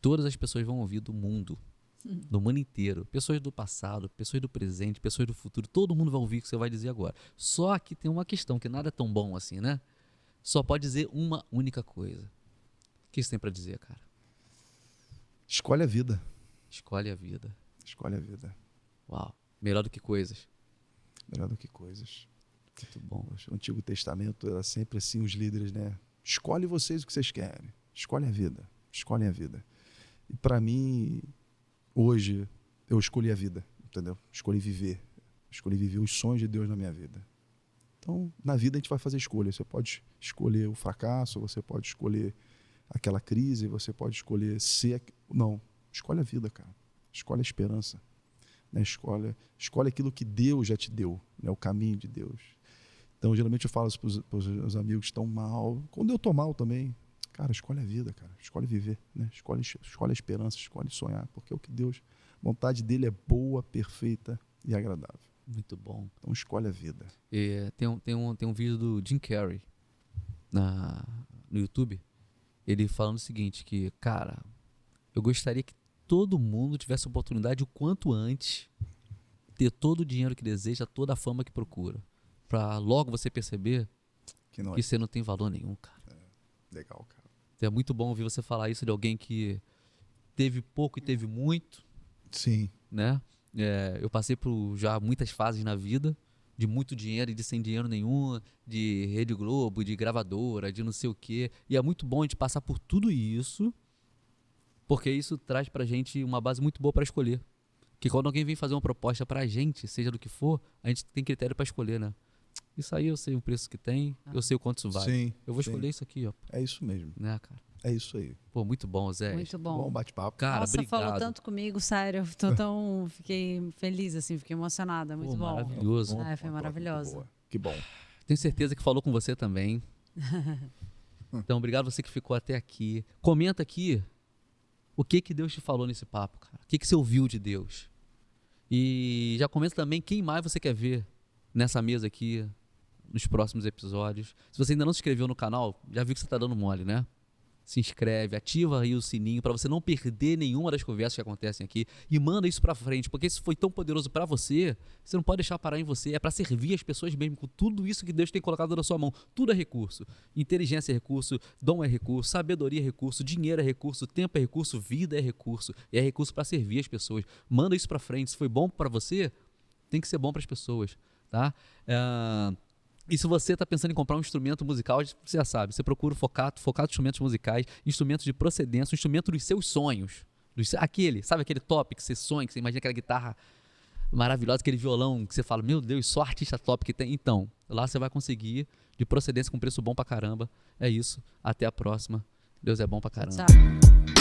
todas as pessoas vão ouvir do mundo inteiro. Pessoas do passado, pessoas do presente, pessoas do futuro. Todo mundo vai ouvir o que você vai dizer agora. Só que tem uma questão, que nada é tão bom assim, né? Só pode dizer uma única coisa. O que você tem pra dizer, cara? Escolhe a vida. Escolhe a vida. Escolhe a vida. Uau. Melhor do que coisas. Melhor do que coisas. Muito bom. O Antigo Testamento era sempre assim, os líderes, né? Escolhe vocês o que vocês querem. Escolhe a vida. Escolhem a vida. E para mim, hoje, eu escolhi a vida, entendeu? Escolhi viver os sonhos de Deus na minha vida. Então, na vida a gente vai fazer escolhas. Você pode escolher o fracasso, você pode escolher aquela crise, você pode escolher ser... Não, escolhe a vida, cara. Escolhe a esperança. Né? Escolhe aquilo que Deus já te deu, né? O caminho de Deus. Então, geralmente eu falo isso para os amigos que estão mal. Quando eu estou mal também, cara, escolhe a vida, cara. Escolhe viver, né? Escolhe a esperança, escolhe sonhar, porque é o que Deus... A vontade dele é boa, perfeita e agradável. Muito bom. Então, escolhe a vida. E tem um vídeo do Jim Carrey no YouTube, ele falando o seguinte, que, cara, eu gostaria que todo mundo tivesse a oportunidade o quanto antes ter todo o dinheiro que deseja, toda a fama que procura, pra logo você perceber Que não que você não tem valor nenhum, cara. Legal, cara. É muito bom ouvir você falar isso de alguém que teve pouco e teve muito, Sim. né? Eu passei por já muitas fases na vida, de muito dinheiro e de sem dinheiro nenhum, de Rede Globo, de gravadora, de não sei o quê. E é muito bom a gente passar por tudo isso, porque isso traz pra gente uma base muito boa pra escolher. Que quando alguém vem fazer uma proposta pra gente, seja do que for, a gente tem critério pra escolher, né? Isso aí eu sei o preço que tem, eu sei o quanto isso vale. Sim, Eu vou sim. escolher isso aqui, ó. É isso mesmo. Né, cara? É isso aí. Pô, muito bom, Zé. Muito Bom bom. bate-papo. Cara, Nossa, obrigado. falou tanto comigo, sério. Fiquei feliz, assim, fiquei emocionada. Muito Pô, bom. maravilhoso. Ah, foi maravilhoso. Boa. Que bom. Tenho certeza que falou com você também. Então, obrigado você que ficou até aqui. Comenta aqui o que Deus te falou nesse papo, cara. O que você ouviu de Deus. E já comenta também quem mais você quer ver nessa mesa aqui nos próximos episódios. Se você ainda não se inscreveu no canal, já viu que você tá dando mole, né? Se inscreve, ativa aí o sininho para você não perder nenhuma das conversas que acontecem aqui e manda isso para frente, porque isso foi tão poderoso para você, você não pode deixar parar em você, é para servir as pessoas mesmo com tudo isso que Deus tem colocado na sua mão. Tudo é recurso. Inteligência é recurso, dom é recurso, sabedoria é recurso, dinheiro é recurso, tempo é recurso, vida é recurso, e é recurso para servir as pessoas. Manda isso para frente. Se foi bom para você, tem que ser bom para as pessoas, tá? E se você está pensando em comprar um instrumento musical, você já sabe, você procura focado em instrumentos musicais, instrumentos de procedência, um instrumento dos seus sonhos. Sabe aquele top que você sonha, que você imagina aquela guitarra maravilhosa, aquele violão que você fala, meu Deus, só artista top que tem. Então, lá você vai conseguir de procedência com preço bom pra caramba. É isso, até a próxima. Deus é bom pra caramba. Tchau.